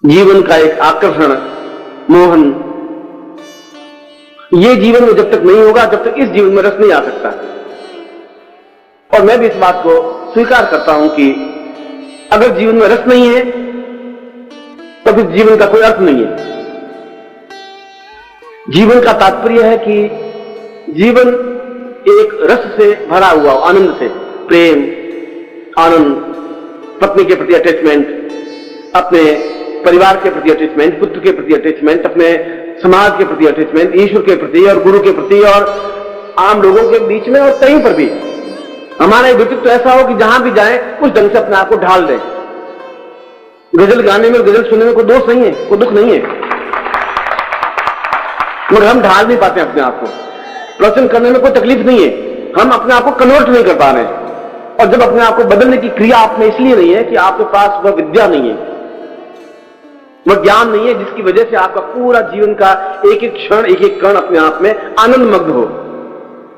जीवन का एक आकर्षण, मोहन, ये जीवन में जब तक नहीं होगा, जब तक इस जीवन में रस नहीं आ सकता। और मैं भी इस बात को स्वीकार करता हूं कि अगर जीवन में रस नहीं है तो फिर जीवन का कोई अर्थ नहीं है। जीवन का तात्पर्य है कि जीवन एक रस से भरा हुआ, आनंद से, प्रेम, आनंद, पत्नी के प्रति अटैचमेंट, अपने परिवार के प्रति अटैचमेंट, पुत्र के प्रति अटैचमेंट, अपने समाज के प्रति अटैचमेंट, ईश्वर के प्रति और गुरु के प्रति और आम लोगों के बीच में और कहीं पर भी हमारा व्यक्तित्व ऐसा हो कि जहां भी जाए उस ढंग से अपने आप को ढाल दें। गजल गाने में, गजल सुनने में कोई दोष नहीं है, कोई दुख नहीं है, मगर हम ढाल नहीं पाते अपने आप को। प्रवचन करने में कोई तकलीफ नहीं है, हम अपने आप को कन्वर्ट नहीं कर पा रहे हैं। और जब अपने आप को बदलने की क्रिया आप में इसलिए नहीं है कि आपके पास वह विद्या नहीं है, वह ज्ञान नहीं है जिसकी वजह से आपका पूरा जीवन का एक एक क्षण, एक एक कण अपने आप में आनंदमग्न हो।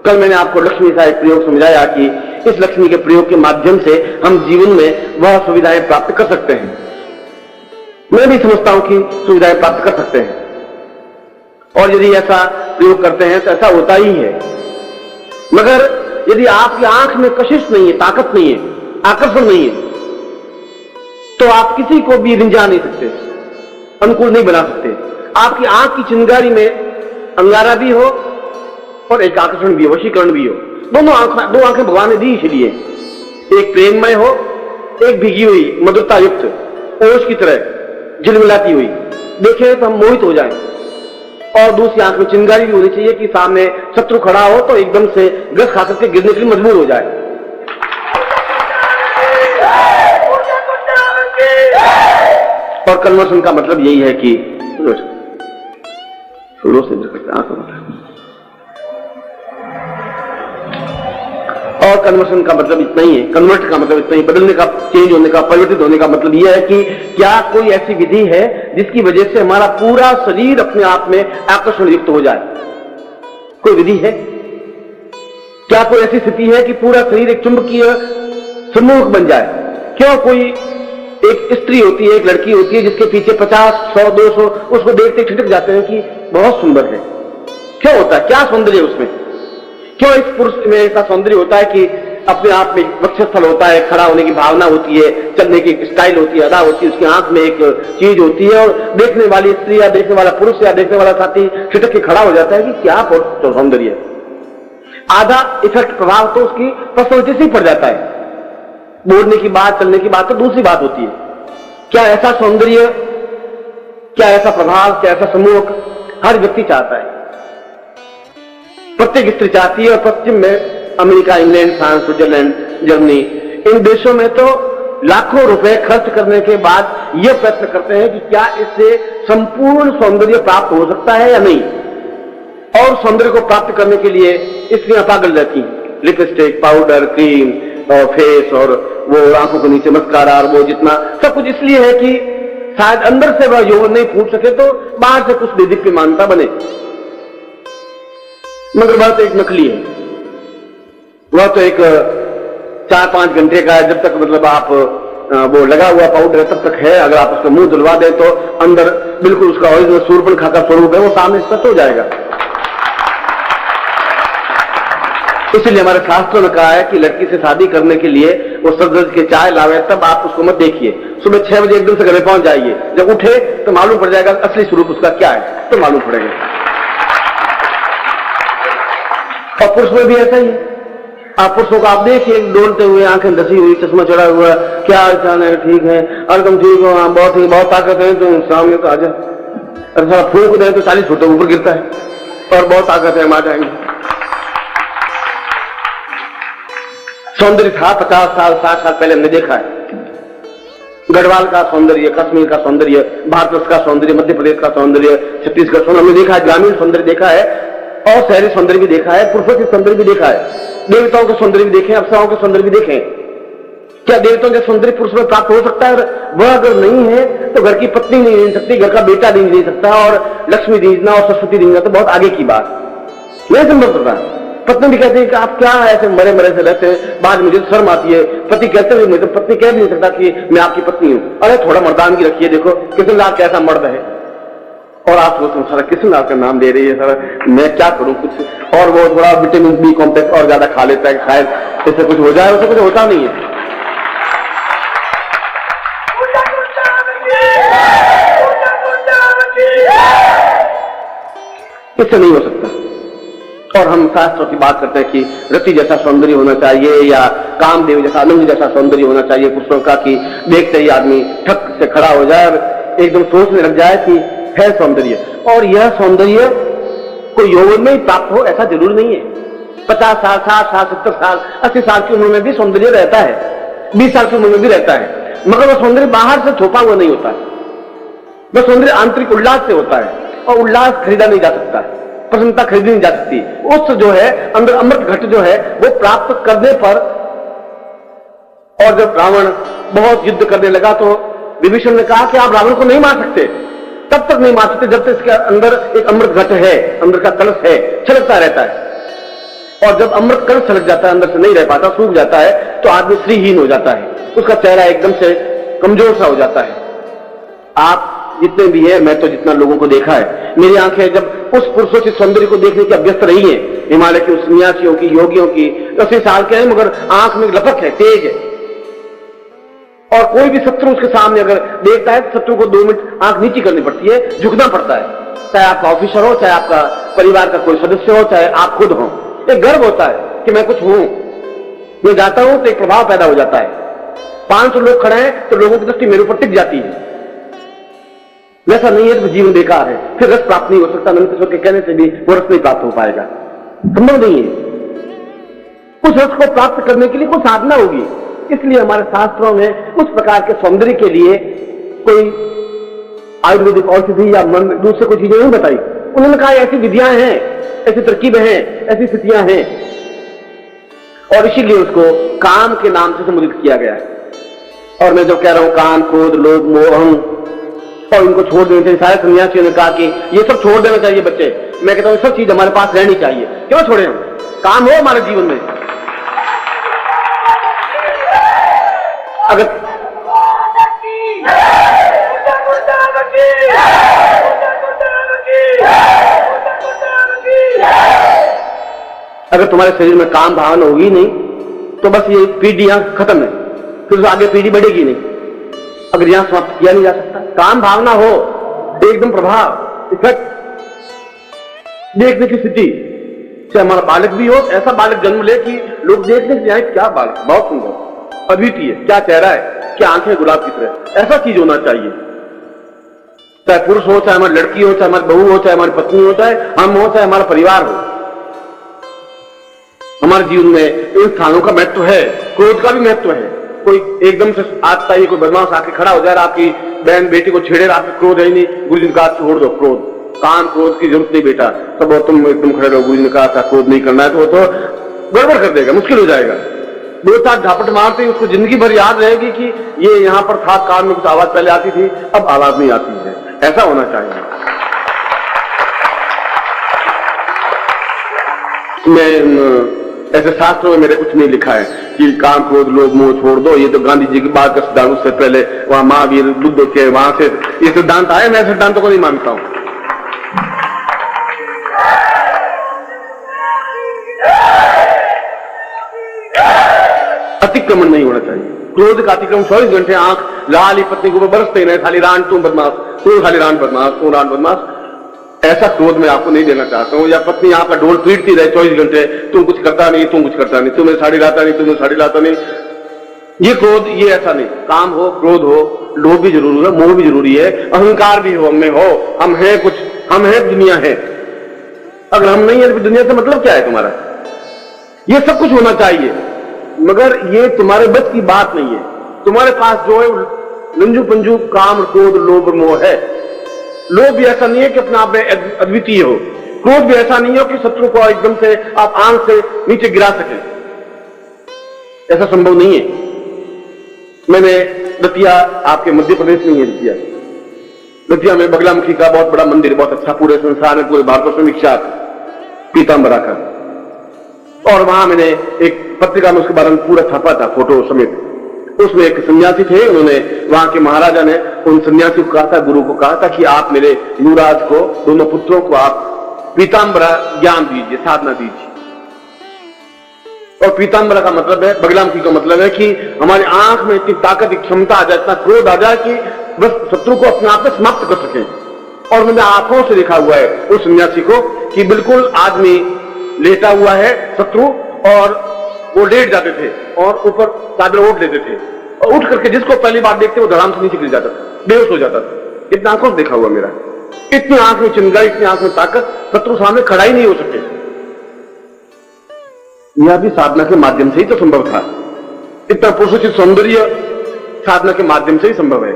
कल मैंने आपको लक्ष्मी का एक प्रयोग समझाया कि इस लक्ष्मी के प्रयोग के माध्यम से हम जीवन में वह सुविधाएं प्राप्त कर सकते हैं। मैं भी समझता हूं कि सुविधाएं प्राप्त कर सकते हैं, और यदि ऐसा प्रयोग करते हैं तो ऐसा होता ही है। मगर यदि आपकी आंख में कशिश नहीं है, ताकत नहीं है, आकर्षण नहीं है, तो आप किसी को भी रिंझा नहीं सकते, अनुकूल नहीं बना सकते। आपकी आंख की चिंगारी में अंगारा भी हो और एक आकर्षण भी हो, वशीकरण भी हो। दो आंखें भगवान ने दी इसलिए, एक प्रेममय हो, एक भीगी हुई मधुरता युक्त ओस की तरह झिलमिलाती हुई, देखे तो हम मोहित हो जाएं। और दूसरी आंख में चिंगारी भी होनी चाहिए कि सामने शत्रु खड़ा हो तो एकदम से गस खाकर के गिरने के लिए मजबूर हो जाए। और कन्वर्सन का मतलब यही है कि और कन्वर्सन का मतलब इतना ही है, कन्वर्ट का मतलब इतना ही, बदलने का, चेंज होने का, परिवर्तित होने का मतलब यह है कि क्या कोई ऐसी विधि है जिसकी वजह से हमारा पूरा शरीर अपने आप में आकर्षण युक्त हो जाए? कोई विधि है? क्या कोई ऐसी स्थिति है कि पूरा शरीर एक चुंबकीय सम्मोहक बन जाए? क्यों कोई एक स्त्री होती है, एक लड़की होती है जिसके पीछे 50, 100, 200 उसको देखते ठिठक जाते हैं कि बहुत सुंदर है। क्यों होता है? क्या सौंदर्य उसमें? क्यों इस पुरुष में ऐसा सौंदर्य होता है कि अपने आप में वक्षस्थल होता है, खड़ा होने की भावना होती है, चलने की स्टाइल होती है, अदा होती है, उसकी आंख में एक चीज होती है, और देखने वाली स्त्री या देखने वाला पुरुष या देखने वाला साथी ठिठक के खड़ा हो जाता है कि क्या सौंदर्य है। आधा इफेक्ट, प्रभाव तो उसकी पर्सनैलिटी से ही पड़ जाता है। बोलने की बात, चलने की बात तो दूसरी बात होती है। क्या ऐसा सौंदर्य, क्या ऐसा प्रभाव, क्या ऐसा समूह हर व्यक्ति चाहता है? प्रत्येक स्त्री चाहती है। और पश्चिम में America, England, France, Switzerland, Germany, इन देशों में तो लाखों रुपए खर्च करने के बाद यह प्रयत्न करते हैं कि क्या इससे संपूर्ण सौंदर्य प्राप्त हो सकता है या नहीं। और सौंदर्य को प्राप्त करने के लिए स्त्रियां पागल रहती हैं, लिपस्टिक, पाउडर, क्रीम और फेस और वो आंखों के नीचे मस्कारा और वो जितना सब कुछ इसलिए है कि शायद अंदर से वह यौवन नहीं फूट सके तो बाहर से कुछ दिव्य मान्यता बने। मगर वह तो एक नकली है, वह तो एक 4-5 घंटे का है। जब तक मतलब आप वो लगा हुआ पाउडर है तब तक है, अगर आप उसका मुंह धुलवा दें तो अंदर बिल्कुल उसका ओरिजिनल सूर्पणखा का स्वरूप है, वो सामने स्पष्ट हो जाएगा। इसलिए हमारे शास्त्रों ने कहा है कि लड़की से शादी करने के लिए वो सज के चाय लावे, तब आप उसको मत देखिए। सुबह 6 बजे एकदम से घर में पहुंच जाइए, जब उठे तो मालूम पड़ जाएगा असली स्वरूप उसका क्या है, तो मालूम पड़ेगा। और पुरुष में भी ऐसा ही है। आप पुरुषों को आप देखिए, डोलते हुए, आंखें धसी हुई, चश्मा चढ़ा हुआ, क्या हाल है, ठीक है, और तुम ठीक हो, बहुत ताकत है, तुम सामने तो आ जाए। अरे सारा फूंक दे तो 40 फुट ऊपर गिरता है, और बहुत ताकत है, हम आ जाएंगे। सौंदर्य था 50 साल, 60 साल पहले हमने देखा है। गढ़वाल का सौंदर्य, कश्मीर का सौंदर्य, भारत का सौंदर्य, मध्य प्रदेश का सौंदर्य, छत्तीसगढ़ सौंदर्य हमने देखा है, ग्रामीण सौंदर्य देखा है, और शहरी सौंदर्य भी देखा है, पुरुषों के सौंदर्य भी देखा है, देवताओं के सौंदर्य भी देखे, अप्सराओं के सौंदर्य भी देखे। क्या देवताओं के सौंदर्य पुरुष में प्राप्त हो सकता है? वह अगर नहीं है तो घर की पत्नी नहीं रह सकती, घर का बेटा नहीं रह सकता, और लक्ष्मी दीजना और सरस्वती दीजना तो बहुत आगे की बात, नहीं संभव करता। पत्नी भी कहती है कि आप क्या ऐसे मरे मरे से रहते हैं, बाद मुझे शर्म आती है। पति कहते हुए मुझे पत्नी कह भी नहीं सकता कि मैं आपकी पत्नी हूं। अरे थोड़ा मर्दानगी रखिए, देखो कृष्णलाल कैसा मर्द है। और आप सोचो सारा कृष्णलाल का नाम ले रही है, सारा मैं क्या करूं कुछ। और वो थोड़ा विटामिन बी कॉम्प्लेक्स और ज्यादा खा लेता है, शायद इससे कुछ हो जाए, उससे कुछ होता नहीं है। इससे नहीं हो सकता। और हम शास्त्रों की बात करते हैं कि रति जैसा सौंदर्य होना चाहिए या कामदेव जैसा आनंद जैसा सौंदर्य होना चाहिए पुरुषों का, कि देखते ही आदमी ठक से खड़ा हो जाए और एकदम सोचने लग जाए कि है सौंदर्य। और यह सौंदर्य कोई यौवन में ही प्राप्त हो ऐसा जरूर नहीं है। 50 साल 60 साल 70 साल 80 साल की उम्र में भी सौंदर्य रहता है, 20 साल की उम्र में भी रहता है, मगर वह सौंदर्य बाहर से थोपा हुआ नहीं होता है। वह सौंदर्य आंतरिक उल्लास से होता है, और उल्लास खरीदा नहीं जा सकता है, प्रसन्नता खरीदी नहीं जा सकती। उस जो है अंदर अमृत घट जो है वो प्राप्त करने पर, और जब रावण बहुत युद्ध करने लगा तो विभीषण ने कहा कि आप रावण को नहीं मार सकते, तब तक नहीं मार सकते जब तक इसके अंदर एक अमृत घट है, अंदर का कलश है, छलकता रहता है। और जब अमृत कलश छलक जाता है, अंदर से नहीं रह पाता, सूख जाता है, तो आदमी श्रीहीन हो जाता है, उसका चेहरा एकदम से कमजोर सा हो जाता है। आप जितने भी है, मैं तो जितना लोगों को देखा है, मेरी आंखें जब उस पुरुषों के सौंदर्य को देखने की अभ्यस्त रही है, हिमालय की उस सन्यासियों की, योगियों की, 80 साल के हैं मगर आंख में लपक है, तेज है। और कोई भी शत्रु उसके सामने अगर देखता है तो शत्रु को 2 मिनट आंख नीची करनी पड़ती है, झुकना पड़ता है, चाहे आपका ऑफिसर हो, चाहे आपका परिवार का कोई सदस्य हो, चाहे आप खुद हो। एक गर्व होता है कि मैं कुछ हूं, मैं जाता हूं तो एक प्रभाव पैदा हो जाता है। 500 लोग खड़े हैं तो लोगों की दृष्टि मेरे ऊपर टिक जाती है। वैसा नहीं है तो जीवन बेकार है, फिर रस प्राप्त नहीं हो सकता। नंद के कहने से भी वो रस नहीं प्राप्त हो पाएगा, संभव नहीं है। उस रस को प्राप्त करने के लिए कोई साधना होगी। इसलिए हमारे शास्त्रों में उस प्रकार के सौंदर्य के लिए कोई आयुर्वेदिक औषधि या दूसरे कोई चीजें नहीं बताई। उन्होंने कहा ऐसी विधियां हैं, ऐसी तरकीबें हैं, ऐसी स्थितियां हैं, और इसीलिए उसको काम के नाम से संबोधित किया गया है। और मैं जो कह रहा हूं काम, क्रोध, लोभ, मोह, अहं, और इनको छोड़ देना चाहिए। सारे सन्यासियों ने कहा कि ये सब छोड़ देना चाहिए बच्चे। मैं कहता हूं सब चीज हमारे पास रहनी चाहिए। क्यों छोड़े हम? काम हो हमारे जीवन में। अगर तुम्हारे शरीर में काम भावना होगी नहीं तो बस ये पीढ़ी यहां खत्म है, फिर तो आगे पीढ़ी बढ़ेगी नहीं। अगर यहां समाप्त किया नहीं जा सकता, काम भावना हो, एकदम प्रभाव, इफेक्ट, देखने की स्थिति से हमारा बालक भी हो, ऐसा बालक जन्म ले कि लोग देखने से जाए क्या बालक, बहुत सुंदर, अद्वितीय, क्या चेहरा है, क्या आंखें गुलाब की तरह, ऐसा चीज होना चाहिए। चाहे पुरुष हो, चाहे हमारी लड़की हो, चाहे हमारी बहू हो, चाहे हमारी पत्नी हो, चाहे हम हो, चाहे हमारा परिवार हो। हमारे जीवन में इन स्थानों का महत्व है, क्रोध का भी महत्व है। कोई एकदम से आता ही कोई बदमाश आके खड़ा हो जाए, आपकी बहन बेटी को छेड़े, आपको क्रोध है नहीं, गुरु जी ने कहा छोड़ दो क्रोध, काम क्रोध की जरूरत नहीं बेटा, तब तुम एकदम खड़े रहो, गुरु जी ने कहा था क्रोध नहीं करना है, तो वो तो गड़बड़ कर देगा, मुश्किल हो जाएगा। 2-4 झापट मारते ही उसको जिंदगी भर याद रहेगी कि ये यहां पर था, कान में कुछ आवाज पहले आती थी, अब आवाज नहीं आती है। ऐसा होना चाहिए। मैं ऐसे शास्त्रों में मेरे कुछ नहीं लिखा है कि काम क्रोध लोभ मोह छोड़ दो, ये तो गांधी जी की बात का सिद्धांत, उससे पहले वहां महावीर बुद्ध के वहां से ये सिद्धांत आए। मैं सिद्धांतों को नहीं मानता हूं। अतिक्रमण नहीं होना चाहिए, क्रोध का अतिक्रमण 24 घंटे आंख लाल ही पत्नी के ऊपर बरसते ही नहीं, खाली रान तू बदमाश, तू खाली रान बदमाश, तू रान बदमाश, ऐसा क्रोध मैं आपको नहीं देना चाहता हूं। या पत्नी आपका ढोल पीटती रहे 24 घंटे, तुम कुछ करता नहीं, तुम कुछ करता नहीं, तुम्हें साड़ी लाता नहीं, तुम्हें साड़ी लाता नहीं, ये क्रोध, ये ऐसा नहीं। काम हो, क्रोध हो, लोभ भी जरूरी है, मोह भी जरूरी है, अहंकार भी हो, हमें हो, हम हैं कुछ, हम हैं, दुनिया है। अगर हम नहीं है तो दुनिया से मतलब क्या है तुम्हारा? ये सब कुछ होना चाहिए, मगर ये तुम्हारे बस की बात नहीं है। तुम्हारे पास जो है लंजू पंजू काम, क्रोध, लोभ, मोह है। लोभ भी ऐसा नहीं है कि अपने आप में अद्वितीय हो, क्रोध भी ऐसा नहीं हो कि शत्रु को एकदम से आप आंख से नीचे गिरा सके, ऐसा संभव नहीं है। मैंने दतिया, आपके मध्य प्रदेश में है दतिया में बगलामुखी का बहुत बड़ा मंदिर, बहुत अच्छा, पूरे संसार में, पूरे भारत में विख्यात, पीताम्बरा का। और वहां मैंने एक पत्रिका में उसके बारे में पूरा छापा था, फोटो समेत। उसमें एक सन्यासी थे, उन्होंने, वहां के महाराजा ने उन सन्यासी को कहा था, गुरु को कहा था कि आप मेरे युवराज को, दोनों पुत्रों को आप पीतांबरा ज्ञान दीजिए, साधना दीजिए। और पीतांबरा का मतलब है, बगलामुखी का मतलब है कि हमारी आंख में इतनी ताकत, क्षमता आ जाए, इतना क्रोध आ जाए कि बस शत्रु को अपने आप में समाप्त कर सके। और मैंने आंखों से देखा हुआ है उस सन्यासी को कि बिल्कुल आदमी लेटा हुआ है शत्रु, और वो लेट जाते थे और ऊपर चादर ओढ़ लेते थे, और उठ करके जिसको पहली बार देखते वो धड़ाम से नीचे गिर जाता था, बेहोश हो जाता था। इतना आंखों से देखा हुआ मेरा। इतनी आंख में चिंगारी, इतनी आंख में ताकत, शत्रु सामने खड़ा ही नहीं हो सके। यह भी साधना के माध्यम से ही तो संभव था। इतना पुरुषोचित सौंदर्य साधना के माध्यम से ही संभव है।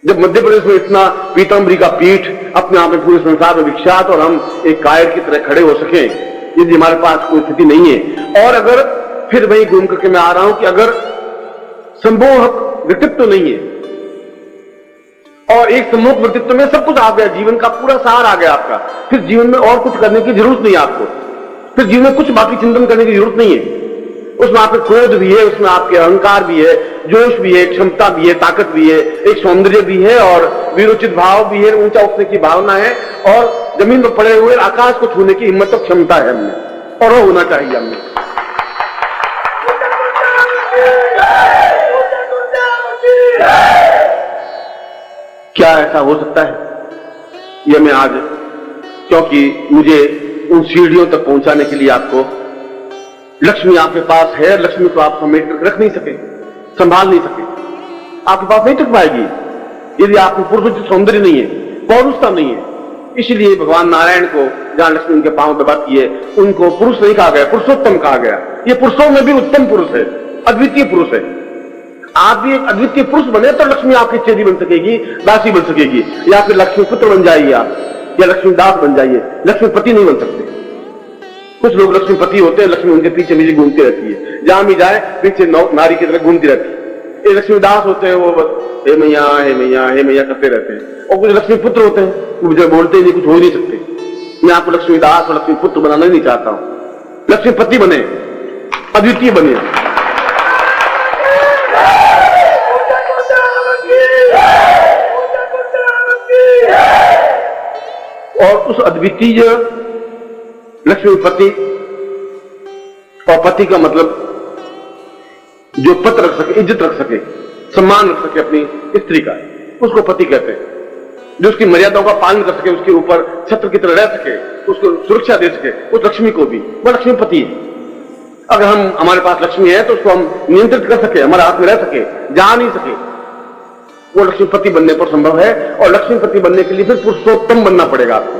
जब मध्य प्रदेश में इतना पीतांबरी का पीठ अपने आप में पूरे संसार में विख्यात, और हम एक कायर की तरह खड़े हो सके, यदि हमारे पास कोई स्थिति नहीं है। और अगर फिर वही घूम करके मैं आ रहा हूं कि अगर सम्मोहक व्यक्तित्व नहीं है, और एक सम्मोहक व्यक्तित्व में सब कुछ आ गया, जीवन का पूरा सार आ गया आपका, फिर जीवन में और कुछ करने की जरूरत नहीं है आपको, फिर जीवन में कुछ बाकी चिंतन करने की जरूरत नहीं है। उसमें आपके क्रोध भी है, उसमें आपके अहंकार भी है, जोश भी है, क्षमता भी है, ताकत भी है, एक सौंदर्य भी है, और वीरोचित भाव भी है, ऊंचा उठने की भावना है, और जमीन पर पड़े हुए आकाश को छूने की हिम्मत और क्षमता है हमने, और वो होना चाहिए हमने। क्या ऐसा हो सकता है? यह मैं आज, क्योंकि मुझे उन सीढ़ियों तक पहुंचाने के लिए आपको, लक्ष्मी आपके पास है, लक्ष्मी को आप समेट कर रख नहीं सके, संभाल नहीं सके, आपके पास नहीं टिक पाएगी यदि आपको पुरुषोचित सौंदर्य नहीं है, पौरुषता नहीं है। इसलिए भगवान नारायण को, जहां लक्ष्मी उनके पांव दबाती है, उनको पुरुष नहीं कहा गया, पुरुषोत्तम कहा गया। ये पुरुषों में भी उत्तम पुरुष है, अद्वितीय पुरुष है। आप भी एक अद्वितीय पुरुष बने तो लक्ष्मी आपकी चेदी बन सकेगी, दासी बन सकेगी, या फिर लक्ष्मी पुत्र बन जाइए आप, या लक्ष्मी दास बन जाइए, लक्ष्मीपति नहीं बन सकते। कुछ लोग लक्ष्मीपति होते हैं, लक्ष्मी उनके पीछे पीछे घूमती रहती है, जहां भी जाए पीछे नारी की तरह घूमती रहती है। ये लक्ष्मीदास होते हैं, वो बस हे मैया हे मैया हे मैया करते रहते हैं। और कुछ लक्ष्मी पुत्र होते हैं, वो मुझे बोलते ही नहीं, कुछ हो ही नहीं सकते। मैं आपको लक्ष्मीदास और लक्ष्मी पुत्र बनाना नहीं चाहता हूं। लक्ष्मीपति बने, अद्वितीय बने। और उस अद्वितीय लक्ष्मीपति, और पति का मतलब जो पद रख सके, इज्जत रख सके, सम्मान रख सके अपनी स्त्री का, उसको पति कहते हैं। जो उसकी मर्यादाओं का पालन कर सके, उसके ऊपर छत्र की तरह रह सके, उसको सुरक्षा दे सके, उस लक्ष्मी को भी, वह लक्ष्मीपति है। अगर हम, हमारे पास लक्ष्मी है तो उसको हम नियंत्रित कर सके, हमारे हाथ में रह सके, जा नहीं सके, वो लक्ष्मीपति बनने पर संभव है। और लक्ष्मीपति बनने के लिए फिर पुरुषोत्तम बनना पड़ेगा आपको।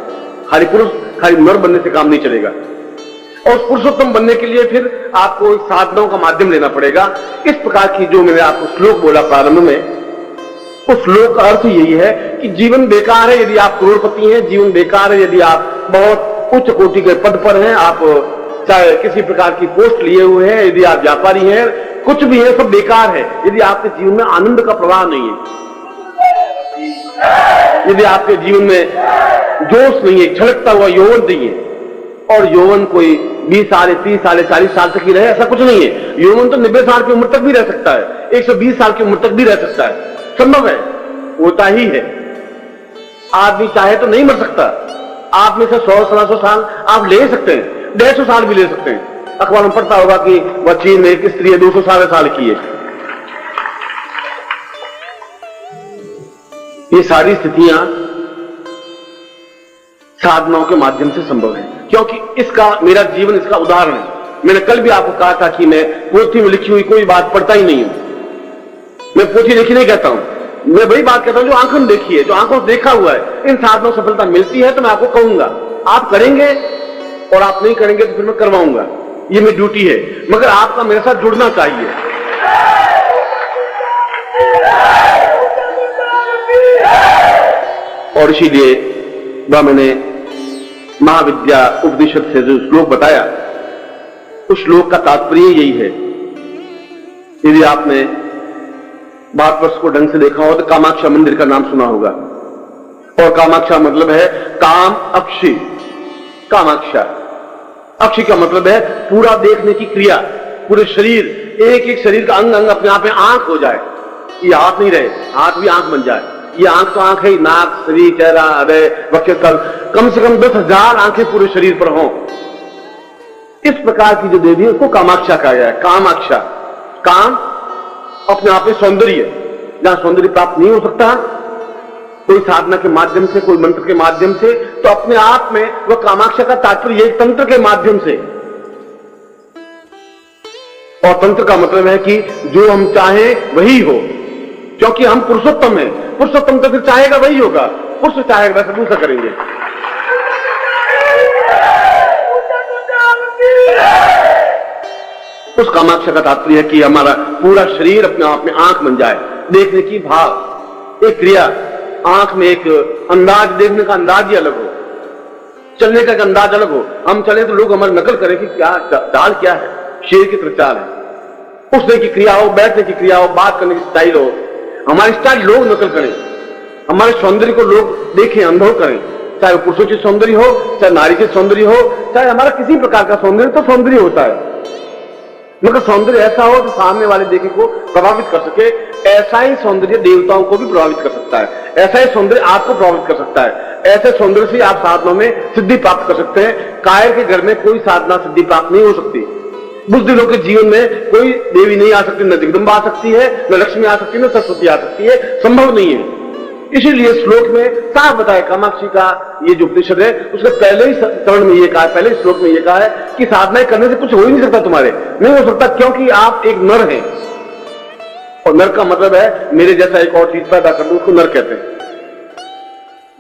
खाली पुरुष, खाली नर बनने से काम नहीं चलेगा। और पुरुषोत्तम बनने के लिए फिर आपको साधनाओं का माध्यम लेना पड़ेगा। इस प्रकार की जो मैंने आपको श्लोक बोला प्रारंभ में, उस श्लोक का अर्थ यही है कि जीवन बेकार है यदि आप करोड़पति हैं, जीवन बेकार है यदि आप बहुत उच्च कोटि के पद पर हैं, आप चाहे किसी प्रकार की पोस्ट लिए हुए हैं, यदि आप व्यापारी हैं, कुछ भी है, सब बेकार है यदि आपके जीवन में आनंद का प्रवाह नहीं है, यदि आपके जीवन में जोश नहीं है, छलकता हुआ यौवन नहीं है। और यौवन कोई 20 साल, 30 साल, 40 साल तक ही रहे, ऐसा कुछ नहीं है। यौवन तो 90 साल की उम्र तक भी रह सकता है, 120 साल की उम्र तक भी रह सकता है, संभव है, होता ही है। आदमी चाहे तो नहीं मर सकता। आप में से 100-150 साल आप ले सकते हैं, 150 साल भी ले सकते हैं। अखबार में पढ़ता होगा कि वह चीन में एक स्त्री 200 साल की है। ये सारी स्थितियां साधनाओं के माध्यम से संभव है, क्योंकि इसका मेरा जीवन इसका उदाहरण है। मैंने कल भी आपको कहा था कि मैं पोथी में लिखी हुई कोई बात पढ़ता ही नहीं हूं। मैं पोथी लिखी नहीं कहता हूं, मैं वही बात कहता हूं जो आंखों में देखी है, जो आंखों से देखा हुआ है। इन साधनों से सफलता मिलती है तो मैं आपको कहूंगा, आप करेंगे, और आप नहीं करेंगे तो फिर मैं करवाऊंगा। ये मेरी ड्यूटी है, मगर आपका मेरे साथ जुड़ना चाहिए। और इसीलिए वह मैंने महाविद्या उपनिषद से जो श्लोक बताया, उस श्लोक का तात्पर्य यही है। यदि आपने भारतवर्ष को ढंग से देखा हो तो कामाक्षा मंदिर का नाम सुना होगा। और कामाक्षा मतलब है काम अक्षी, कामाक्षा। अक्षी का मतलब है पूरा देखने की क्रिया, पूरे शरीर, एक एक शरीर का अंग अंग अपने आप में आंख हो जाए। ये हाथ नहीं रहे, हाथ भी आंख बन जाए। ये आंख तो आंख है, नाक, शरीर, चेहरा, हृदय, वक्षस्थल, कम से कम 10,000 आंखें पूरे शरीर पर हों। इस प्रकार की जो देवी है उसको कामाक्षा कहा गया है। कामाक्षा, काम अपने आप में सौंदर्य, जहां सौंदर्य प्राप्त नहीं हो सकता कोई साधना के माध्यम से, कोई मंत्र के माध्यम से, तो अपने आप में वह कामाक्षा का तात्पर्य एक तंत्र के माध्यम से। और तंत्र का मतलब है कि जो हम चाहें वही हो, क्योंकि हम पुरुषोत्तम हैं। पुरुषोत्तम तो फिर चाहेगा वही होगा, पुरुष चाहेगा वैसे दूसरा करेंगे। उस कामाक्षा का तात्पर्य है कि हमारा पूरा शरीर अपने आप में आंख बन जाए, देखने की भाव, एक क्रिया, आंख में एक अंदाज, देखने का अंदाज ही अलग हो, चलने का अंदाज अलग हो। हम चले तो लोग हमारी नकल करें कि क्या चाल क्या है, शेर की तरह चाल है। उठने की क्रिया हो, बैठने की क्रिया हो, बात करने की स्टाइल हो, हमारी स्टाइल लोग नकल करें, हमारे सौंदर्य को लोग देखें, अनुभव करें, चाहे वो पुरुषों की सौंदर्य हो, चाहे नारी के सौंदर्य हो, चाहे हमारा किसी प्रकार का सौंदर्य, तो सौंदर्य होता है, मगर सौंदर्य ऐसा हो तो सामने वाले देखे को प्रभावित कर सके। ऐसा ही सौंदर्य देवताओं को भी प्रभावित कर सकता है, ऐसा ही सौंदर्य आपको प्रभावित कर सकता है। ऐसे सौंदर्य से आप साधना में सिद्धि प्राप्त कर सकते हैं। कायर के घर में कोई साधना सिद्धि प्राप्त नहीं हो सकती। बुद्धिलों के जीवन में कोई देवी नहीं आ सकती, न जगदम्बा आ सकती है, न लक्ष्मी आ सकती है, न सरस्वती आ सकती है, संभव नहीं है। इसीलिए श्लोक में साफ बताया, कामाक्षी का ये जो उपनिषद है उसके पहले ही चरण में ये कहा है, पहले श्लोक में ये कहा है कि साधना करने से कुछ हो ही नहीं सकता, तुम्हारे नहीं हो सकता, क्योंकि आप एक नर हैं। और नर का मतलब है मेरे जैसा एक और चीज पैदा कर दो, उसको नर कहते हैं।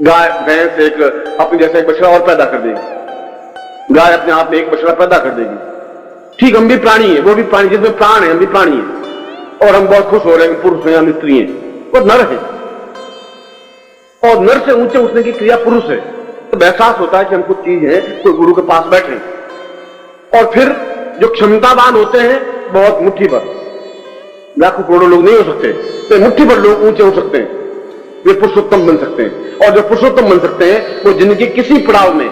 गाय भैंस एक अपने जैसा एक बछड़ा और पैदा कर देगी, गाय अपने आप में एक बछड़ा पैदा कर देगी। ठीक, हम भी प्राणी है, वो भी प्राणी, जिसमें प्राण है हम भी प्राणी है, और हम बहुत खुश हो रहे हैं पुरुष हैं, हम स्त्री हैं, वो नर है। और नर से ऊंचे उठने की क्रिया पुरुष है। तो एहसास होता है कि हम कुछ चीज है, कोई गुरु के पास बैठे, और फिर जो क्षमतावान होते हैं बहुत मुट्ठी भर, लाखों करोड़ों लोग नहीं हो सकते, तो मुट्ठी भर लोग ऊंचे हो सकते हैं, वे पुरुषोत्तम बन सकते हैं। और जो पुरुषोत्तम बन सकते हैं वो जिंदगी किसी पड़ाव में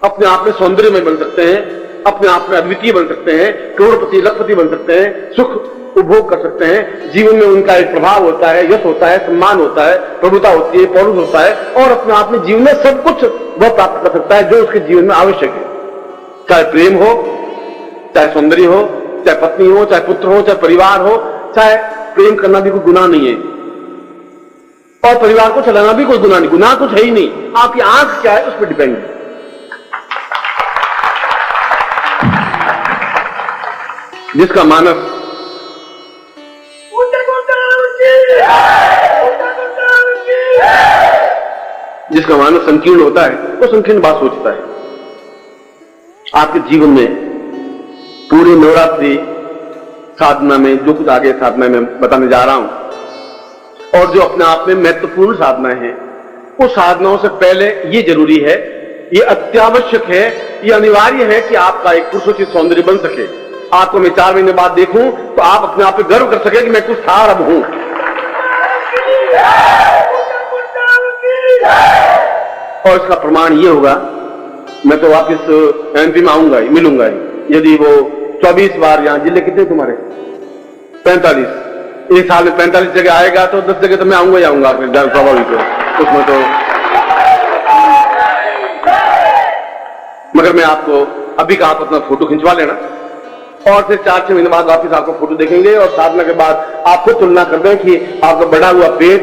अपने आप में सौंदर्य में बन सकते हैं, अपने आप में अद्वितीय बन सकते हैं, करोड़पति लखपति बन सकते हैं, सुख उपभोग कर सकते हैं। जीवन में उनका एक प्रभाव होता है, यश होता है, सम्मान होता है, प्रभुता होती है, पौरुष होता है, और अपने आप में जीवन में सब कुछ वह प्राप्त कर सकता है जो उसके जीवन में आवश्यक है। चाहे प्रेम हो, चाहे सौंदर्य हो, चाहे पत्नी हो, चाहे पुत्र हो, चाहे परिवार हो। चाहे प्रेम करना भी कोई गुनाह नहीं है, और परिवार को चलाना भी कोई गुनाह नहीं, गुनाह कुछ है ही नहीं। आपकी आंख क्या है उस पर डिपेंड है। जिसका मानस संकीर्ण होता है वो संकीर्ण बात सोचता है। आपके जीवन में पूरे नवरात्रि साधना में जो कुछ आगे साधना में बताने जा रहा हूं, और जो अपने आप में महत्वपूर्ण साधना है, उस साधनाओं से पहले ये जरूरी है, ये अत्यावश्यक है, ये अनिवार्य है कि आपका एक पुरुषोचित सौंदर्य बन सके। आपको मैं 4 महीने बाद देखूं तो आप अपने आप पे गर्व कर सके कि मैं कुछ था अब हूं। और इसका प्रमाण ये होगा, मैं तो वापिस एमपी में आऊंगा ही, मिलूंगा ही, यदि वो 24 बार, यहां जिले कितने तुम्हारे 45, एक साल में 45 जगह आएगा तो 10 जगह तो मैं आऊंगा ही आऊंगा, स्वाभाविक है उसमें तो। मगर मैं आपको अभी का आप अपना फोटो खिंचवा लेना, और फिर 4-6 महीने बाद वापिस आपको फोटो देखेंगे, और साधना के बाद आपको तुलना कर दें कि आपका बढ़ा हुआ पेट,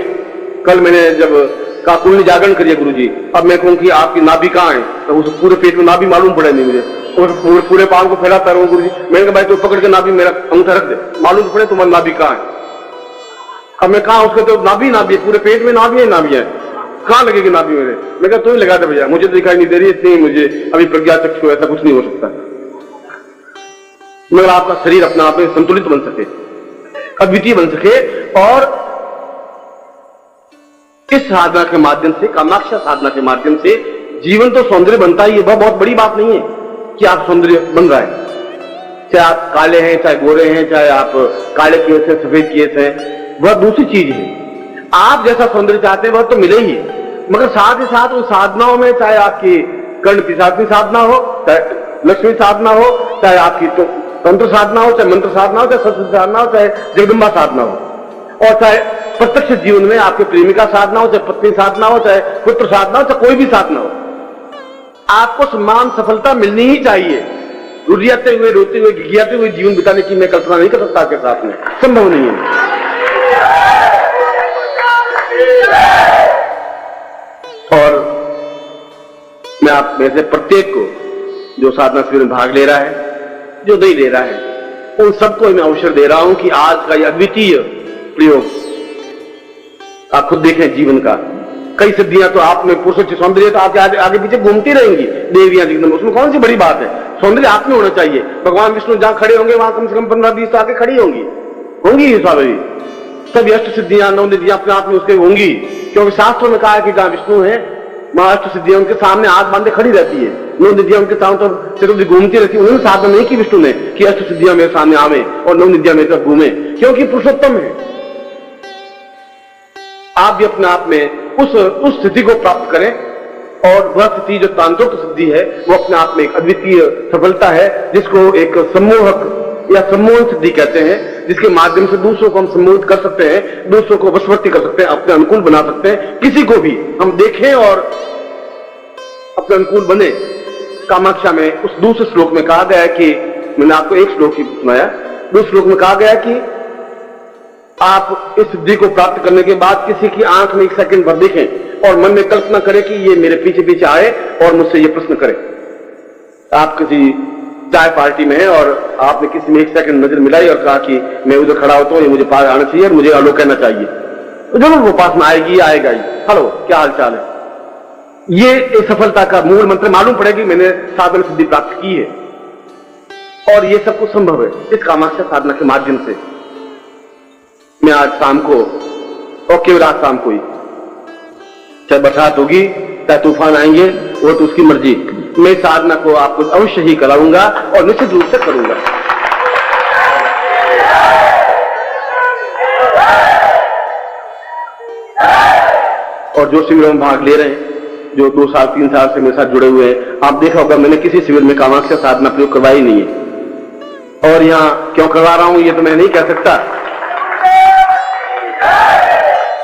कल मैंने जब का कुल जागरण करिए गुरुजी, अब मैं कहूं कि आपकी नाभि कहां है, तो उस पूरे पेट में नाभि मालूम पड़े नहीं मुझे, और पूरे पांव को फैलाता रहूं गुरुजी। मैंने कहा भाई तो पकड़ के नाभि मेरा अंगूठा रख दे, मालूम पड़े तुम्हारा नाभि कहां है। अब मैं कहा उसके तो नाभि नाभि पूरे पेट में नाभि है, नाभि है, कहां लगेगी नाभि मेरे। मैं कहा तू ही लगा दे भैया, मुझे तो दिखाई नहीं दे रही, इतनी मुझे अभी प्रज्ञा चक्षु, ऐसा कुछ नहीं हो सकता। मगर आपका शरीर अपने आप में संतुलित बन सके, अद्वितीय बन सके, और इस साधना के माध्यम से, कामाक्षा साधना के माध्यम से जीवन तो सौंदर्य बनता ही है। वह बहुत बड़ी बात नहीं है कि आप सौंदर्य बन रहा है, चाहे आप काले हैं, चाहे गोरे हैं, चाहे आप काले केस हैं, सफेद केस हैं, वह दूसरी चीज है। आप जैसा सौंदर्य चाहते हैं वह तो मिले ही, मगर साथ ही साथ उन साधनाओं में, चाहे आपकी कर्ण पिशाच की साधना हो, चाहे लक्ष्मी साधना हो, चाहे आपकी तो तंत्र साधना हो, चाहे मंत्र साधना हो, चाहे सरस्वती साधना हो, चाहे जगदम्बा साधना हो, और चाहे प्रत्यक्ष जीवन में आपके प्रेमिका साधना हो, चाहे पत्नी साधना हो, चाहे पुत्र साधना हो, चाहे कोई भी साधना हो, आपको सम्मान सफलता मिलनी ही चाहिए। रुरियाते हुए, रोते हुए, गिगियाते हुए जीवन बिताने की मैं कल्पना नहीं कर सकता आपके साथ में, संभव नहीं है। और मैं आप में से प्रत्येक को जो साधना शिविर में भाग ले रहा है, जो नहीं ले रहा है, उन सबको मैं अवसर दे रहा हूं कि आज का यह अद्वितीय प्रयोग आप खुद देखें जीवन का। कई सिद्धियां तो आप में, पुरुष की सौंदर्य तो आपके आगे पीछे घूमती रहेंगी, देवियां जगदम्बा, उसमें कौन सी बड़ी बात है? सौंदर्य आप में होना चाहिए। भगवान विष्णु जहां खड़े होंगे वहां कम से कम 15-20 आगे खड़ी होंगी ही स्वाभाविक। सभी अष्ट सिद्धियां, 9 निधियां अपने आप में उसके होंगी, क्योंकि शास्त्रों में कहा है कि जहां विष्णु है वहां अष्ट सिद्धियां उनके सामने आग बांधे खड़ी रहती है, 9 निधियां उनके सामने चतुर्थी घूमती रहती है। उन्होंने साधना नहीं की विष्णु ने कि अष्ट सिद्धियां मेरे सामने आवे और 9 निधियां मेरे तरफ घूमे, क्योंकि पुरुषोत्तम है। आप भी अपने आप में उस स्थिति को प्राप्त करें, और वह स्थिति जो तांत्रिक सिद्धि है वो अपने आप में एक अद्वितीय सफलता है, जिसको एक सम्मोहक या सम्मोहन सिद्धि कहते हैं, जिसके माध्यम से दूसरों को हम सम्मोहित कर सकते हैं, दूसरों को वशवर्ती कर सकते हैं, अपने अनुकूल बना सकते हैं। किसी को भी हम देखें और अपने अनुकूल बने। कामाक्षा में उस दूसरे श्लोक में कहा गया है कि, मैंने आपको एक श्लोक ही सुनाया, दूसरे श्लोक में कहा गया कि आप इस सिद्धि को प्राप्त करने के बाद किसी की आंख में 1 सेकंड भर देखें और मन में कल्पना करें कि ये मेरे पीछे पीछे आए और मुझसे ये प्रश्न करे। आप किसी चाय पार्टी में है और आपने किसी में 1 सेकंड नजर मिलाई और कहा कि मैं उधर खड़ा होता हूं, ये मुझे पास आना चाहिए और मुझे हेलो कहना चाहिए, तो जरूर वो पास में आएगी, आएगा ही। हेलो, क्या हाल चाल है? ये एक सफलता का मूल मंत्र मालूम पड़ेगी मैंने साधन सिद्धि प्राप्त की है, और ये सब कुछ संभव है इस कामाक्षा साधना के माध्यम से। मैं आज शाम को, और केवल आज शाम को ही, चाहे बरसात होगी चाहे तूफान आएंगे, वो तो उसकी मर्जी, मैं साधना को आपको अवश्य ही कराऊंगा और निश्चित रूप से करूंगा। और जो शिविरों में भाग ले रहे हैं, जो 2 साल 3 साल से मेरे साथ जुड़े हुए हैं, आप देखा होगा मैंने किसी शिविर में कामाक्षा साधना प्रयोग करवाई नहीं है। और यहां क्यों करवा रहा हूं ये तो मैं नहीं कह सकता,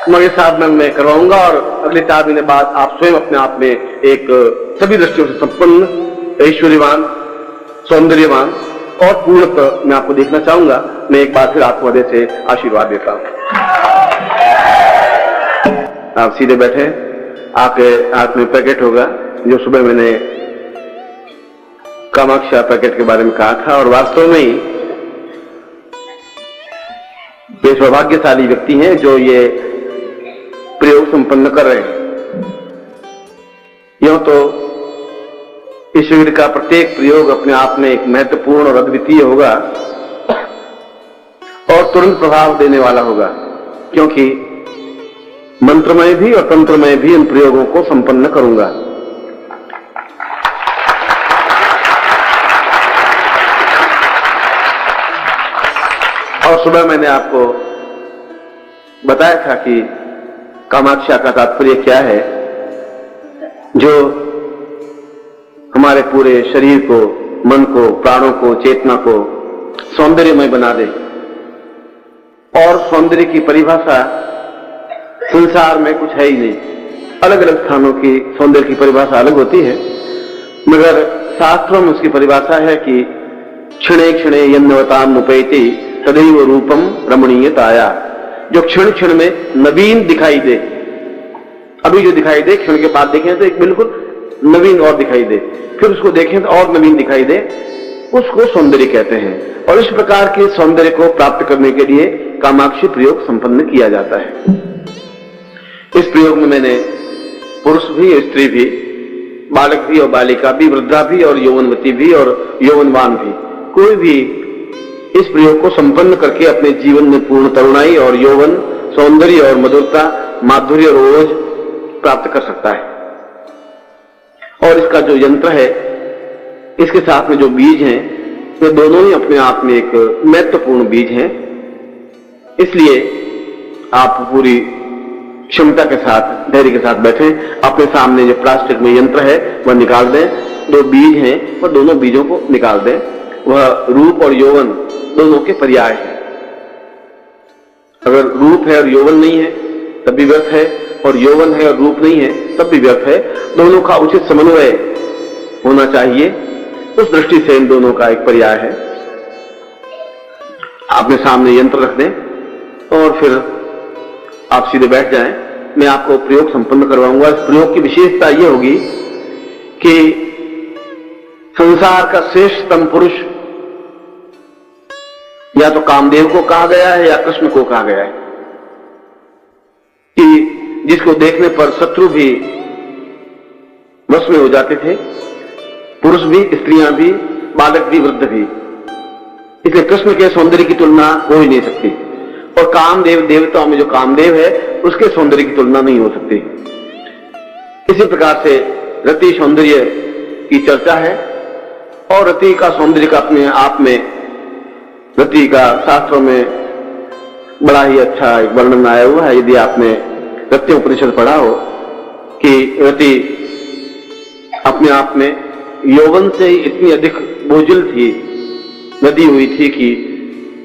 मगर साधना में करवाऊंगा, और अगले 4 महीने बाद आप स्वयं अपने आप में एक सभी दृष्टियों से संपन्न, ऐश्वर्यवान, सौंदर्यवान और पूर्णतः मैं आपको देखना चाहूंगा। मैं एक बार फिर आपको हृदय से आशीर्वाद देता हूं। आप सीधे बैठे, आपके हाथ में पैकेट होगा जो सुबह मैंने कामाक्षा पैकेट के बारे में कहा था, और वास्तव में ही वे सौभाग्यशाली व्यक्ति हैं जो ये प्रयोग संपन्न कर रहे हैं। यूं तो इस शिविर का प्रत्येक प्रयोग अपने आप में एक महत्वपूर्ण और अद्वितीय होगा और तुरंत प्रभाव देने वाला होगा, क्योंकि मंत्रमय भी और तंत्रमय भी इन प्रयोगों को संपन्न करूंगा। और सुबह मैंने आपको बताया था कि कामाक्षा का तात्पर्य क्या है, जो हमारे पूरे शरीर को, मन को, प्राणों को, चेतना को सौंदर्यमय बना दे। और सौंदर्य की परिभाषा संसार में कुछ है ही नहीं, अलग अलग स्थानों की सौंदर्य की परिभाषा अलग होती है, मगर शास्त्रों में उसकी परिभाषा है कि क्षणे क्षणे यन्नवताम उपैति तदैव रूपम रमणीयताया, जो क्षण क्षण में नवीन दिखाई दे। अभी जो दिखाई दे, क्षण के बाद देखें तो एक बिल्कुल नवीन और दिखाई दे, फिर उसको देखें तो और नवीन दिखाई दे, उसको सौंदर्य कहते हैं। और इस प्रकार के सौंदर्य को प्राप्त करने के लिए कामाक्षी प्रयोग संपन्न किया जाता है। इस प्रयोग में मैंने पुरुष भी, स्त्री भी, बालक भी और बालिका भी, वृद्धा भी और यौवनवती भी और यौवनवान भी, कोई भी इस प्रयोग को संपन्न करके अपने जीवन में पूर्ण तरुणाई और यौवन, सौंदर्य और मधुरता, माधुर्य और ओज प्राप्त कर सकता है। और इसका जो यंत्र है, इसके साथ में जो बीज हैं, वे दोनों ही अपने आप में एक महत्वपूर्ण बीज हैं। इसलिए आप पूरी क्षमता के साथ, धैर्य के साथ बैठें, अपने सामने जो प्लास्टिक में यंत्र है वह निकाल दें दो बीज हैं, वह दोनों बीजों को निकाल दें। वह रूप और यौवन दोनों के पर्याय है। अगर रूप है और यौवन नहीं है तब भी व्यर्थ है, और यौवन है और रूप नहीं है तब भी व्यर्थ है। दोनों का उचित समन्वय होना चाहिए, उस दृष्टि से इन दोनों का एक पर्याय है। अपने सामने यंत्र रख दें और फिर आप सीधे बैठ जाएं। मैं आपको प्रयोग संपन्न करवाऊंगा। इस प्रयोग की विशेषता यह होगी कि संसार का श्रेष्ठतम पुरुष या तो कामदेव को कहा गया है या कृष्ण को कहा गया है, कि जिसको देखने पर शत्रु भी वश में हो जाते थे, पुरुष भी, स्त्रियां भी, बालक भी, वृद्ध भी। इसलिए कृष्ण के सौंदर्य की तुलना हो ही नहीं सकती, और कामदेव, देवताओं में जो कामदेव है उसके सौंदर्य की तुलना नहीं हो सकती। इसी प्रकार से रति सौंदर्य की चर्चा है, और रति का सौंदर्य का अपने आप में, रति का शास्त्रों में बड़ा ही अच्छा एक वर्णन आया हुआ है। यदि आपने रति उपनिषद पढ़ा हो कि रति अपने आप में यौवन से ही इतनी अधिक बोझिल थी, नदी हुई थी कि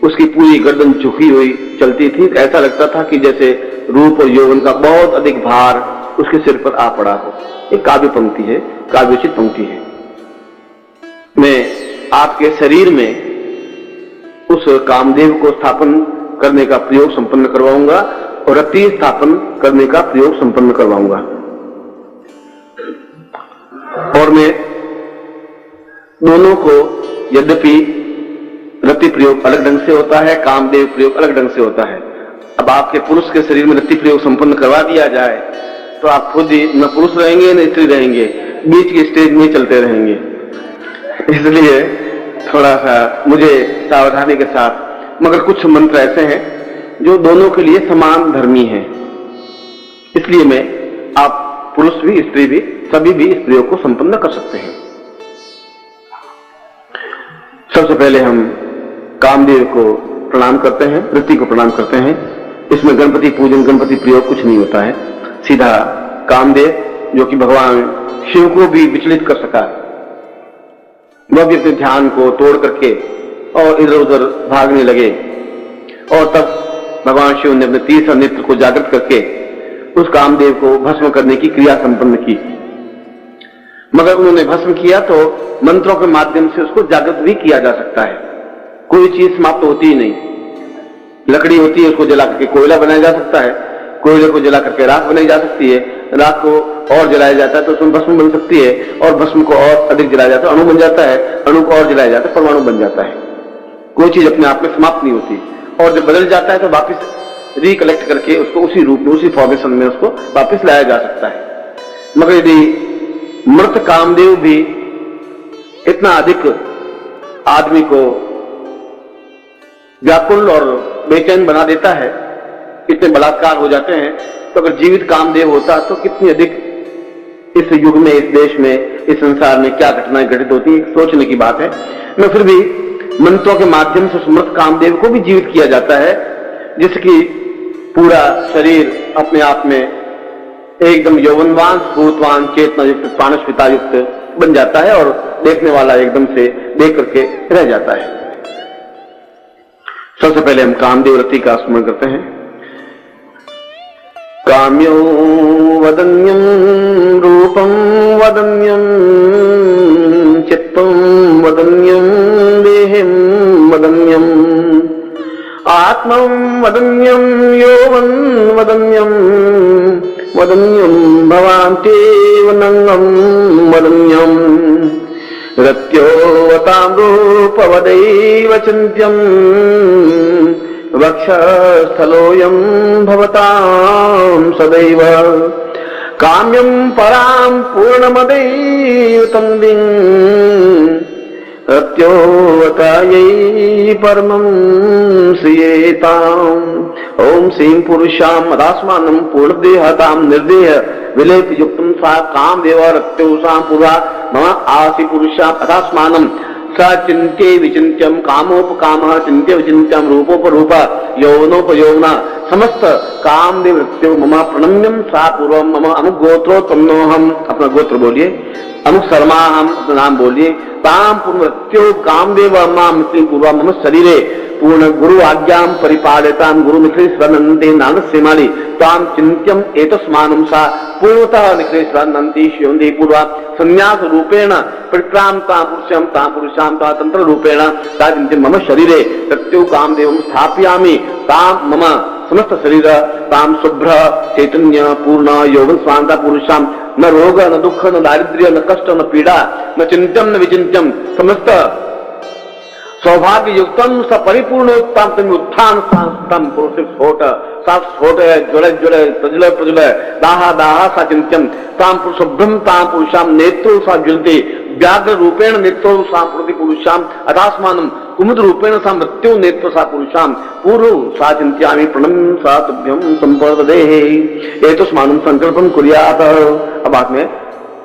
उसकी पूरी गर्दन झुकी हुई चलती थी। ऐसा लगता था कि जैसे रूप और यौवन का बहुत अधिक भार उसके सिर पर आ पड़ा हो। एक काव्य पंक्ति है, काव्योचित पंक्ति है। मैं आपके शरीर में उस कामदेव को स्थापन करने का प्रयोग संपन्न करवाऊंगा और रति स्थापन करने का प्रयोग संपन्न करवाऊंगा। और मैं दोनों को, यद्यपि रति प्रयोग अलग ढंग से होता है, कामदेव प्रयोग अलग ढंग से होता है। अब आपके पुरुष के शरीर में रति प्रयोग संपन्न करवा दिया जाए तो आप खुद ही न पुरुष रहेंगे न स्त्री रहेंगे, बीच के स्टेज में चलते रहेंगे। इसलिए थोड़ा सा मुझे सावधानी के साथ, मगर कुछ मंत्र ऐसे हैं जो दोनों के लिए समान धर्मी हैं, इसलिए मैं, आप पुरुष भी स्त्री भी सभी भी इस प्रयोग को संपन्न कर सकते हैं। सबसे पहले हम कामदेव को प्रणाम करते हैं, रति को प्रणाम करते हैं। इसमें गणपति पूजन, गणपति प्रयोग कुछ नहीं होता है। सीधा कामदेव जो कि भगवान शिव को भी विचलित कर सका, वह भी अपने ध्यान को तोड़ करके और इधर उधर भागने लगे, और तब भगवान शिव ने अपने तीसरा नेत्र को जागृत करके उस कामदेव को भस्म करने की क्रिया संपन्न की। मगर उन्होंने भस्म किया तो मंत्रों के माध्यम से उसको जागृत भी किया जा सकता है। कोई चीज समाप्त होती ही नहीं। लकड़ी होती है, उसको जला करके कोयला बनाया जा सकता है, कोयले को जला करके राख बनाई जा सकती है, राख को और जलाया जाता है तो उसमें भस्म बन सकती है, और भस्म को और अधिक जलाया जाता है, अणु बन जाता है, अणु को और जलाया जाता है, परमाणु बन जाता है। कोई चीज अपने आप में समाप्त नहीं होती, और जब बदल जाता है तो वापिस रिकलेक्ट करके उसको उसी रूप में, उसी फॉर्मेशन में उसको वापिस लाया जा सकता है। मगर यदि मृत कामदेव भी इतना अधिक आदमी को व्याकुल और बेचैन बना देता है, इतने बलात्कार हो जाते हैं, तो अगर जीवित कामदेव होता तो कितनी अधिक इस युग में, इस देश में, इस संसार में क्या घटनाएं घटित होती है, सोचने की बात है। मैं फिर भी मंत्रों के माध्यम से मृत कामदेव को भी जीवित किया जाता है, जिसकी पूरा शरीर अपने आप में एकदम यौवनवान, स्फूर्तवान, चेतना युक्त, प्राणस्मिता युक्त बन जाता है, और देखने वाला एकदम से देख करके रह जाता है। सबसे पहले हम कामदेव रति का स्मरण करते हैं। काम्यो वदन्यम रूपम वदन्यम चित्तम वदन्यम देहम वदन्यम आत्मं वदन्यम यौवन वदन्यम वदन्यम भवान्तेव नंगम वदन्यम रत्योवतां रूपवदैव चिन्त्यं वक्षस्थलोऽयं भवतां सदैव काम्यं परां पूर्णमदैव तन्वीं रत्योवतायै परमं श्रियेताम्। ओम श्रीं पुरुषां मदास्मानं पूर्णदेहतां निर्देह विलेप युक्तं सा कामदेव रत्योसां पुरा मम आसि पुरुषां अदास्मानं स चिंत्य विचिंत्यम कामोपकामः चिंत्य विचिंत्यम रूपोपरूप यौवनोपयौवन समस्त कामदेव वृत्तियों मम प्रणम्यम सा पूर्व मम अनुगोत्रोत्पन्नोहम। अपना गोत्र बोलिए। अनुसरमा हम अपना नाम बोलिए। ताम पूर्वत्यो कामदेव माम पूर्व मम शरीरे पूर्ण गुरु आज्ञाम परिपालिताम गुरु निखिलेश्वरनंदे नानस्यमाली ताम चिंत्यम एतस्मानं सा पूर्वतः निखिलेश्वरनंदी श्योंदे पूर्व संन्यास रूपेण परिक्रांता पुरुषम ता पुरुषाम ता तंत्र रूपेण ता चिंत्यम मम शरीरे प्रत्यो कामदेवं स्थापयामि ताम मम समस्त शरीर ताम शुभ्र चैतन्य पूर्ण यौवन स्वांता पुरुषाम न रोग न दुख न दारिद्र्य न कष्ट न पीड़ा न चिंत्यम न विचिंत्यम समस्त सौभाग्य युक्तम स परिपूर्णोत्तम उत्थान सांस्तम पुरुष स्फोट सा स्फोट ज्वल ज्वल प्रज्वल प्रज्वल दाह दाह सा चिंत्यम ताम पुरुषभ्रम ताम पुरुषाम नेत्रो सा ज्वलते व्याघ्र रूपेण नेत्रो सा प्रति पुरुषाम अदास्मानम कुमुद रूपेण सा मृत्यु नेत्र सा पुरुषाम पूर्व सा चिंत्यामि प्रणम सा तुभ्यम संपर्दे एतस्मानं संकल्पम कुर्यात्। अब बाद में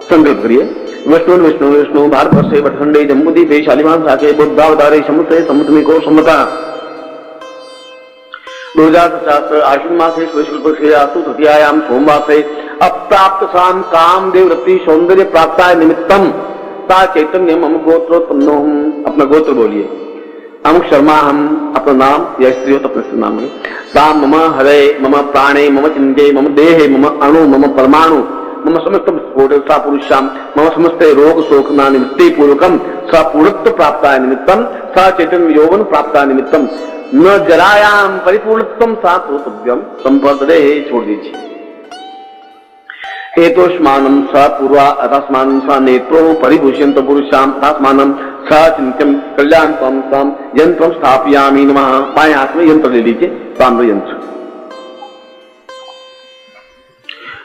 संकल्प करिए। विष्णु विष्णु विष्णु भारतवर्षे वटखंडे जम्बूद्वीपे शालिवाहन शाखे बुद्धावतारे समुद्रे समुद्रमिको सम्मता 2050 आश्विन मासे शुक्ल आसु तृतीयायाम सोमवासे अप्राप्त साम कामदेव रति सौंदर्य प्राप्ताय निमित्तम ता चैतन्य मम गोत्रोत्पन्नो। अपना गोत्र बोलिए। अमुक शर्मा हम अपना नाम या स्त्री हो तो अपने नाम है। ताम मम हरे मम प्राणे मम चिंते मम देहे मम अणु मम परमाणु मम समस्त स्फोट सा पुरुषाम मम समस्त रोग शोक ना निवृत्ति पूर्वकम स पूर्णत्व प्राप्ताय निमित्तम स चैतन्य यौवन प्राप्ताय निमित्तम न जरायाम परिपूर्णत्वम सा तुभ्यम संपर्दे। छोड़ दीजिए। एतोष्मानं स पूर्वा अतस्मानं स नेत्रो परिभूष्यन्त पुरुषाम तस्मानं स चिंत्यम कल्याण तम तम यंत्रम स्थापयामि नमः। बाएं हाथ में यंत्र ले लीजिए। ताम्र यंत्र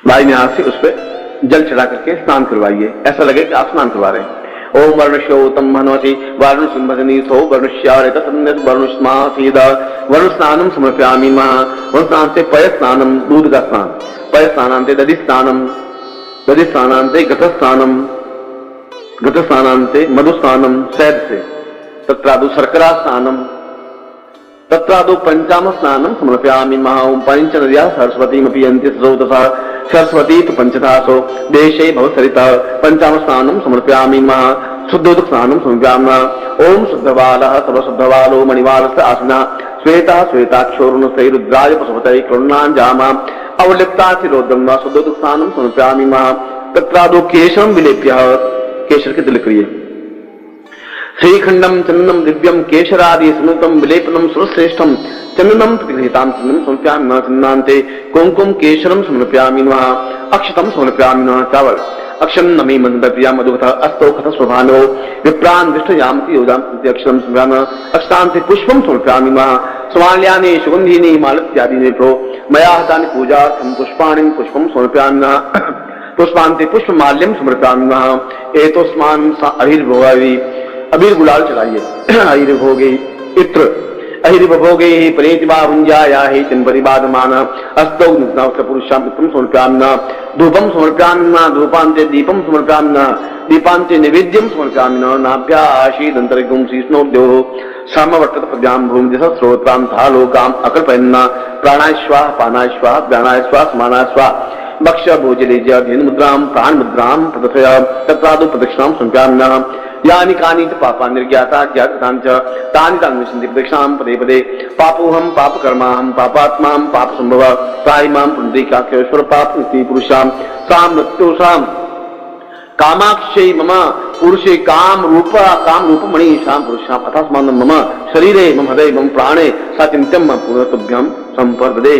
दाहिने हाथ से उस पर जल चढ़ा करके स्नान करवाइए। ऐसा लगे कि आप स्नान करवा रहे हैं। ओम वर्णश्योतम हनवसी वर्ण सिंहनीथो वर्णश्यारेत वर्णस्मासीद वर्ण स्नानम समर्पयामि नमः। वर्ण स्नान से पय स्नानम दूध का स्नान, पय स्नानांते दधि स्नानम, दधि स्नानांते गत स्नानम, गत स्नानांते मधु स्नानम शहद से, तत्रादु शर्करा स्नानम, तत्रादु पंचाम स्नानम समर्पयामि नमः। ओम पंच नद्या सरस्वतीमपि यन्ति स्रोतसा सरस्वती तो पंचदासो देशे भवसरिता पंचाम स्नानम समर्पयामि नमः। शुद्धोदक स्नानम समर्पयामि नमः। ओम शुद्धबालः सर्वशुद्धबालो मणिवालस्य आसना श्वेता श्वेताक्षोरुणस्य रुद्राय पशुपतये करुणाञ्जामा अवलिप्ता शिरोद्रम शुद्धोदक स्नानम समर्पयामि नमः। तत्रादु केशरम विलेप्य, केशर के तिलक करिए। श्रीखंडम चंदनम दिव्यम केशरादि स्मृतम विलेपनम सर्वश्रेष्ठम चंदनम प्रतिगृहीताम चंदनम समर्पयामि नमः। चंदनान्ते कुंकुम केशरम समर्पयामि नमः। अक्षतम समर्पयामि नमः। चावल अक्षम नमी मंदप्रिया मधुकथा अस्तो कथ स्वभानो विप्रान विष्टयामति योजामति अक्षरम समर्पयामि नमः। अक्षतान्ते पुष्पम समर्पयामि नमः। स्वाल्यानि सुगंधीनि मालत्यादीनि प्रो मया हतानि पूजार्थं पुष्पाणि पुष्पम समर्पयामि नमः। पुष्पान्ते पुष्पमाल्यम समर्पयामि नमः। एतस्मान् अभिर्भोगावि अबीर गुलाल चलाइए। अहिर भोगे इत्र अहिर भोगे प्रेतिबा भुंजाया हे चिन्परिबाधमान अस्तौ निग्नावस्य पुरुषां मित्रं समर्पयामि नमः। धूपं समर्पयामि नमः। धूपान्ते दीपं समर्पयामि नमः। दीपान्ते नैवेद्यं समर्पयामि नमः। नाभ्याशीदन्तरिगुं शीर्ष्णोद्योः सामवर्तत पद्यां भूमि दिश श्रोत्रां थालोकाम् अकल्पयन्ना प्राणाय स्वाहा पानाय स्वाहा व्यानाय स्वाहा समानाय स्वाहा भक्ष्य भोजलेज्य धेनु मुद्रां प्राण मुद्रां प्रदर्शय तत्रादु प्रदक्षिणां समर्पयामि नमः। यानि कानि च पापानि निर्ज्ञाता ज्ञातानि च तानि तानि विशन्ति प्रदक्षिणां पदे पदे पापोऽहं पापकर्माहं पापात्मां पापसम्भव त्राहि मां पुण्डरीकाक्षेश्वर पापनिति पुरुषां सां मृत्युषां कामाक्षै मम पुरुषे काम रूपमणि शां पुरुषां अथास्मानं मम शरीरे मम हृदये मम प्राणे सा चिन्त्यं पुनर्तुभ्यं संपर्दे।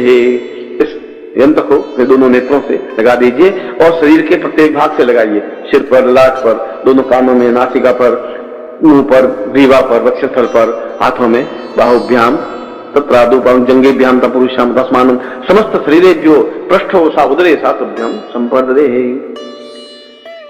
इस यंत्र को दोनों नेत्रों से लगा दीजिए और शरीर के प्रत्येक भाग से लगाइए। सिर पर, लाट पर, दोनों कानों में, नासिका पर, मुंह पर, ग्रीवा पर, वक्षस्थल पर, हाथों में, बाहुभ्याम तत्रादुपम जंगेभ्याम तपुरुषाम तस्मानं समस्त शरीरेभ्यो पृष्ठो सा उदरे सा तुभ्यं संपर्दे।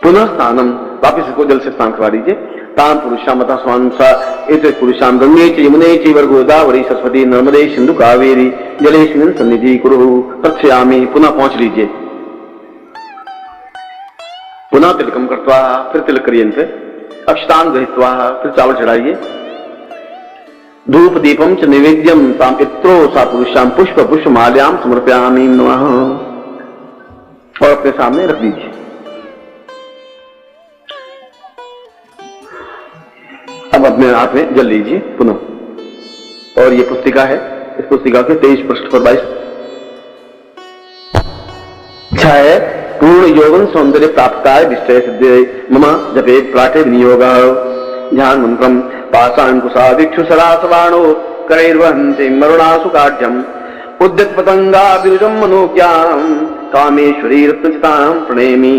पुनः स्नानम, वापिस इसको जल से स्नान करवा दीजिए। ताम पुरुषाम तस्मानं सा एते पुरुषाम गंगे च यमुने चैव गोदावरी सरस्वती नर्मदे सिंधु कावेरी जलेस्मिन् सन्निधि कुरु तत्स्यामि। पुनः पहुंच लीजिए। पुनः तिलकम कृत्वा, फिर तिलक करिए इन पे। अक्षतान गृहीत्वा, फिर चावल चढ़ाइए। धूप दीपम च निवेद्यम ताम पित्रो सा पुरुषाम पुष्प पुष्प माल्याम समर्पयामि नमः, और अपने सामने रख दीजिए। अब अपने हाथ में जल लीजिए पुनः। और ये पुस्तिका है, इस पुस्तिका के 23 पृष्ठ पर 22 अच्छा है। पूर्ण यौवन सौंदर्य प्राप्ताय विषय सिद्धे मम जपे प्राटे विनियोग ध्यान मंत्रम पाषाण कुशा भिक्षु सरासवाणो करैर्वहन्ति मरुणासु काढ्यम उद्यत पतंगा विरुजम मनोज्ञाम कामेश्वरी रत्नचितां प्रणेमी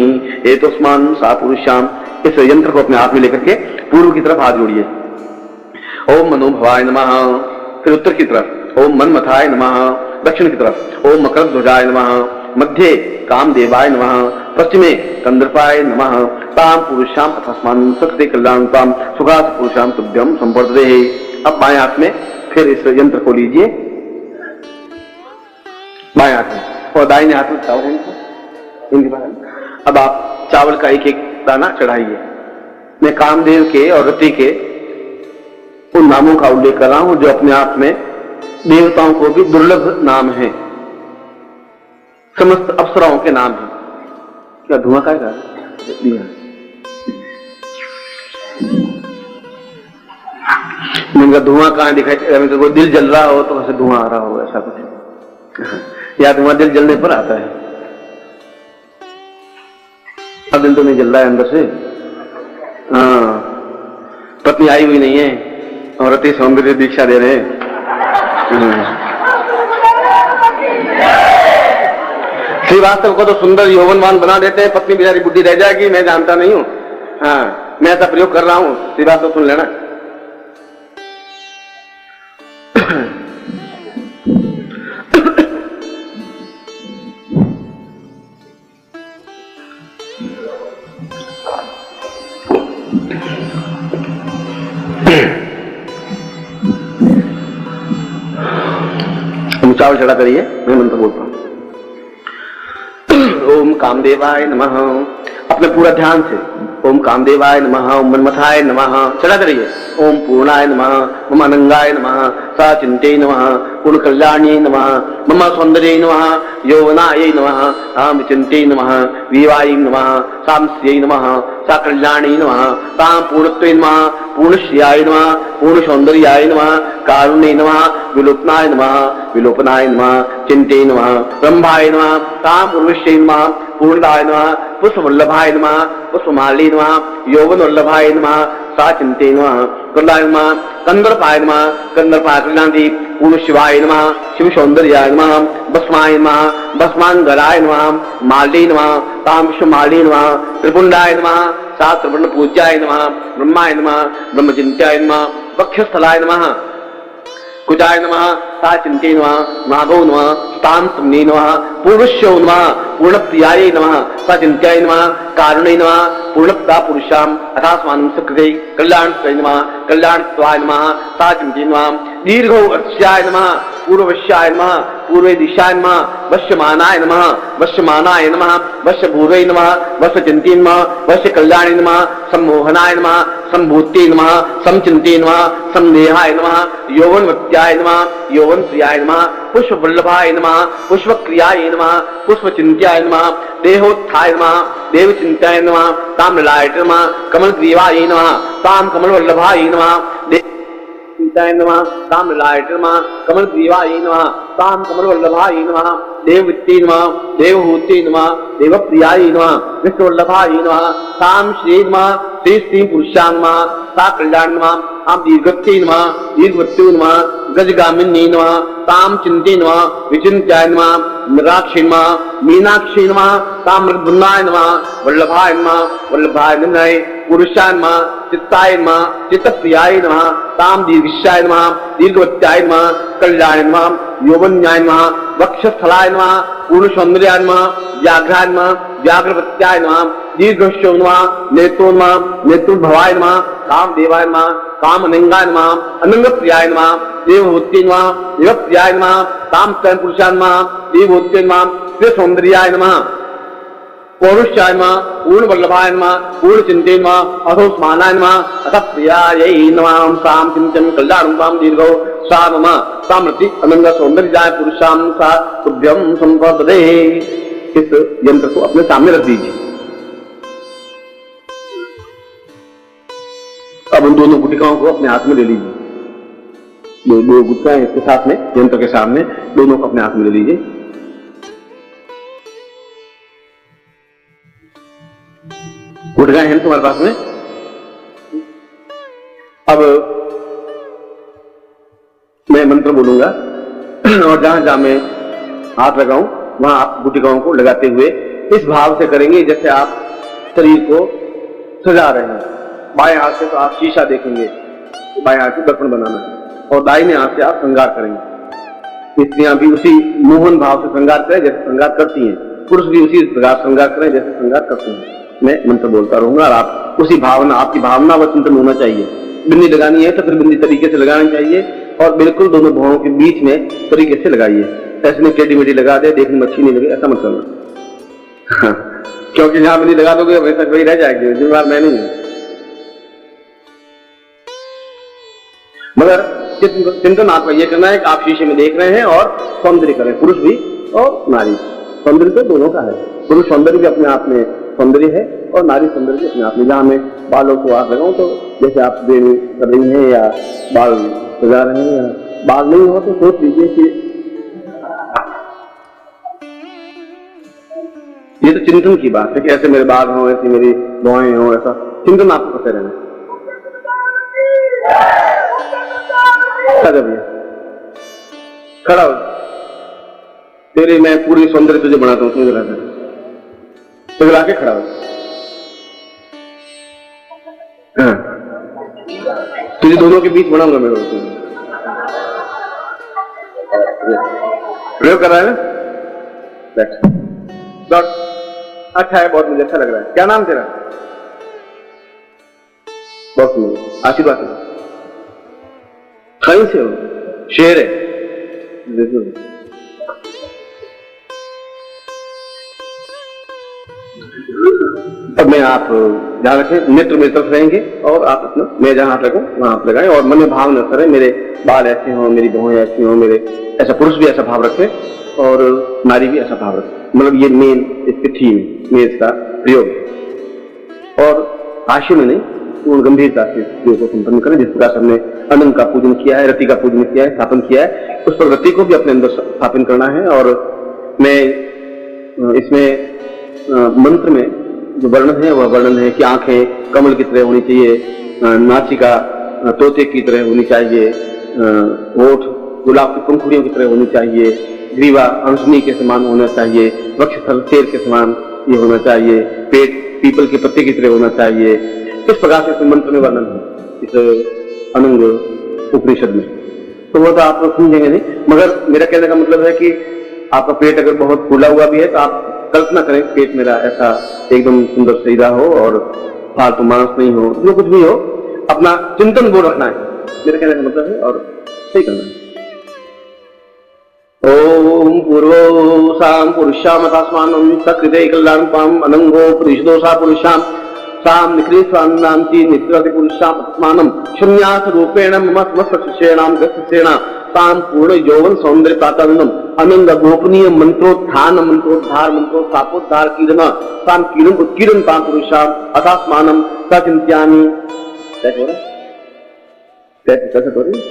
एतस्मान् सा पुरुषाम। इस यंत्र को अपने हाथ में लेकर के पूर्व की तरफ हाथ जोड़िए। ओम मनोभवाय नमः। फिर उत्तर की तरफ ओम मनमथाय नमः। दक्षिण की तरफ ओम मकर ध्वजाय नमः। मध्य कामदेवाय नमः। पश्चिमे कंदर्पाय नमः। ताम पुरुषाम अथस्मान् सकृते कल्याणताम सुखास पुरुषाम तुभ्यम संवर्धते। अब बाएं हाथ में फिर इस यंत्र को लीजिए, बाएं हाथ में, और दाहिने हाथ में चावल इनके बाद। अब आप चावल का एक एक दाना चढ़ाइए। मैं कामदेव के और रति के उन नामों का उल्लेख कर रहा हूं जो अपने आप में देवताओं को भी दुर्लभ नाम है, समस्त अप्सराओं के नाम है। क्या धुआं का दिया? इनका धुआं कहां दिखाई, तो कोई दिल जल रहा हो तो वैसे धुआं आ रहा हो, ऐसा कुछ, या धुआं दिल जलने पर आता है। अब दिल तो नहीं जल रहा है अंदर से। हाँ, पत्नी आई हुई नहीं है और अति सौंदर्य दीक्षा दे रहे हैं। श्रीवास्तव को तो सुंदर यौवनवान बना देते हैं, पत्नी बेचारी बुद्धि रह जाएगी, मैं जानता नहीं हूं। हाँ, मैं ऐसा प्रयोग कर रहा हूं, श्रीवास्तव सुन लेना। चावल चढ़ा करिए, मैं मंत्र बोलता हूं। ओम कामदेवाय नमः। अपने पूरा ध्यान से ओम कामदेवाय नमः, ओम मनमथाय नमः चढ़ा करिए। ओम पूर्णाय नमः, मम अनंगाय नमः, सा चिंते नमः, पूर्ण कल्याणी नमः, मम सौंदर्य नमः, यौवनाय नमः, ताम चिंते नमः, विवाय नमः, सामस्यै नमः, सा कल्याणी नमः, ताम पूर्णत्वे नमः, पूर्णश्रियाय नमः, पूर्ण सौंदर्याय नमः, कारुण्ये नमः, विलोपनाय नमः, विलोपनाय नमः, चिंते नमः, ब्रह्माय नमः, ताम पूर्वश्यै नमः, पूर्णदाय नमः, पुष्पवल्लभाय नमः, पुष्पमाल्ये नमः, यौवन वल्लभाय नमः, सा चिंते नमः, कल्याणाय नमः, कंदर्पाय नमः, कंदर्पाय कल्याणाय पूर्ण शिवाय नमः, शिव सौंदर्याय नमः, भस्माय नमः, भस्मांगराय नमः, माल्ये नमः, ताम विश्वमाल्ये नमः, त्रिपुंडाय नमः, सा त्रिपुंड पूज्याय नमः, ब्रह्माय नमः, ब्रह्मचिंत्याय नमः, वक्षस्थलाय नमः, कुजाय नमः, सा चिंते नमः, नाभो नमः, ताम तुमने नमः, पूर्वश्यो नमः, पूर्णप्रियाय नमः, सा चिंत्याय नमः, कारुणे नमः, पूर्णप्ता पुरुषाम अथास्मानं सकृते कल्याणत्वय नमः, कल्याणत्वाय नमः, सा चिंते नमः, दीर्घोऽस्याय नमः, पूर्ववश्याय नमः, पूर्वे दिशाय नमः, वश्यमानाय नमः, वश्यमानाय नमः, वश्यभूर्वे नमः, वश्यचिंते नमः, वश्य कल्याणे नमः, सम्मोहनाय नमः, संभूते नमः, समचिंते नमः, संदेहाय नमः, यौवनवत्याय नमः, यौवन प्रियाय नमः, पुष्पवल्लभाय नमः, पुष्पक्रियाय नमः, पुष्पचिंत्याय नमः, देहोत्थाय नमः, देवचिंत्याय नमः, ताम्रलाय नमः, कमलग्रीवाय नमः, ताम कमलवल्लभाय नमः, चिंताय नमः, ताम्रलाय नमः, कमलग्रीवाय नमः, ताम कमलवल्लभाय नमः, देववित्ते नमः, देवहूते नमः, देवप्रियाय नमः, विष्णुवल्लभाय नमः, ताम श्री नमः, श्री पुरुषां नमः, सा कल्याण नमः, आम दीर्घत्ते नमः, दीर्घवत्ते नमः, गजगामिनी नमः, ताम चिंते नमः, विचिंत्याय नमः, मृगाक्षी नमः, मीनाक्षी नमः, ताम मृदुन्नाय नमः, वल्लभाय नमः, वल्लभाय नमः, पुरुषाय नमः, चित्ताय नमः, चित्तप्रियाय नमः, ताम दीर्घाय नमः, दीर्घवत्याय नमः, कल्याणाय नमः, यौवन्याय नमः, वक्षस्थलाय नमः, पूर्ण सौंदर्याय नमः, व्याघ्राय नमः, व्याघ्रवत्याय नमः, दीर्घश्यो नमः, नेत्रो नमः, नेत्रोद्भवाय नमः, कामदेवाय नमः, कामअनंगाय नमः, अनंगप्रियाय नमः, देवहूते नमः, देवप्रियाय नमः, ताम पुरुषाय नमः, देवहूते नमः, सौंदर्याय नमः, पौरुषाय नमः, पूर्ण वल्लभाय नमः, पूर्ण चिंते नमः, अधोस्मानाय नमः, अतः प्रियायै नमः, साम चिंतन कल्याणं दीर्घौ सा मम सामृति अनंग सौंदर्याय पुरुषाम सा तुभ्यम संपदे। इस यंत्र को अपने सामने रख दीजिए। अब उन दोनों गुटिकाओं को अपने हाथ में ले लीजिए। दो गुटिकाएं इसके साथ में, यंत्र के सामने, दोनों को अपने हाथ में ले लीजिए। गुटिकाएं हैं तुम्हारे पास में। अब मैं मंत्र बोलूंगा और जहां जहां मैं हाथ लगाऊं वहां आप गुटिकाओं को लगाते हुए इस भाव से करेंगे जैसे आप शरीर को सजा रहे हैं। बाएं हाथ से तो आप शीशा देखेंगे, बाएं हाथ से दर्पण बनाना है, और दाहिने हाथ से आप श्रृंगार करेंगे। स्त्रियां भी उसी मोहन भाव से श्रृंगार करें जैसे श्रृंगार करती हैं, पुरुष भी उसी प्रकार श्रृंगार करें जैसे श्रृंगार करते हैं। मैं मंत्र बोलता रहूंगा और आप उसी भावना, आपकी भावना व चिंतन होना चाहिए। बिंदी लगानी है तो फिर बिंदी तरीके से लगानी चाहिए और बिल्कुल दोनों भौहों के बीच में तरीके से लगाइए। ऐसे में टेढ़ी मेढ़ी लगा दे, देखने में अच्छी नहीं लगे, ऐसा मत करना। क्योंकि जहां बिंदी लगा दोगे वैसा वही रह जाएगी, जिम्मेदार मैं नहीं हूं। मगर चिंतन आपका यह करना है कि आप शीशे में देख रहे हैं और सौंदर्य करें, पुरुष भी और नारी। सौंदर्य तो दोनों का है, पुरुष सौंदर्य भी अपने आप में सौंदर्य है और नारी सौंदर्य भी अपने आप में। जहां मैं बालों को हाथ लगाऊं तो जैसे आप देर कर रही हैं या बाल सजा रहे हैं, या बाल नहीं हो तो सोच लीजिए कि ये तो चिंतन की बात है कि ऐसे मेरे बाल हों, ऐसी मेरी भौहें हों, ऐसा चिंतन आपको करते रहना। खड़ा हो, तेरे मैं पूरी सौंदर्य तुझे बनाता हूं, पिघला के खड़ा हो। हाँ, तुझे दोनों के बीच बनाऊंगा मैं। प्रयोग कर रहा है ना? अच्छा है, बहुत मुझे अच्छा लग रहा है। क्या नाम तेरा? बहुत आशीर्वाद। कहीं से हो? शेर है, देखो। अब मैं आप जहां रखें, नेत्र मेरी तरफ रहेंगे और आप अपना, मैं जहां हाथ रखूं वहां आप लगाएं और मन में भाव न करें मेरे बाल ऐसे हों, मेरी भौहें ऐसी हों, मेरे ऐसा। पुरुष भी ऐसा भाव रखे और नारी भी ऐसा भाव रखे। मतलब ये मेन इसकी थीम में इसका प्रयोग। और हास्य में नहीं, पूर्ण गंभीरता से प्रयोग को संपन्न करें। जिस प्रकार से हमने अनंत का पूजन किया है, रति का पूजन किया है, स्थापन किया है, उस पर रति को भी अपने अंदर स्थापन करना है। और मैं इसमें मंत्र में जो वर्णन है वह वर्णन है कि आंखें कमल की तरह होनी चाहिए, नासिका तोते की तरह होनी चाहिए, होठ गुलाब की पंखुड़ियों की तरह होनी चाहिए, ग्रीवा हंसनी के समान होना चाहिए, वक्षस्थल शेर के समान ये होना चाहिए, पेट पीपल के पत्ते की तरह होना चाहिए। इस प्रकार से मंत्र में वर्णन है इस अनंग उपनिषद में। तो वो तो आप लोग समझेंगे नहीं, मगर मेरा कहने का मतलब है कि आपका पेट अगर बहुत फूला हुआ भी है तो आप कल्पना करें पेट मेरा ऐसा एकदम सुंदर सीधा हो और फालतू मांस नहीं हो, जो कुछ भी हो, अपना चिंतन वो रखना है, मेरे कहने का मतलब है, और सही करना है। ओम पूर्वोसाम पुरुषाम तस्मानं सकृते कल्याणं अनंगो पुरुषदोषा पुरुषाम साम निकृष्टान्नांति निकृति पुरुषाम तस्मानं शून्यास रूपेण मम समस्त शिष्याणां गच्छसेना ताम पूर्ण यौवन सौंदर्य प्रातानंदम अनंग गोपनीय मंत्रोत्थान मंत्रोद्धार मंत्रोत्थापोद्धार कीर्तन ताम कीर्तन उत्कीर्तन ताम पुरुषाम अथास्मानं सचिंत्यामि। कैसे हो रहा है? कैसे हो रही है?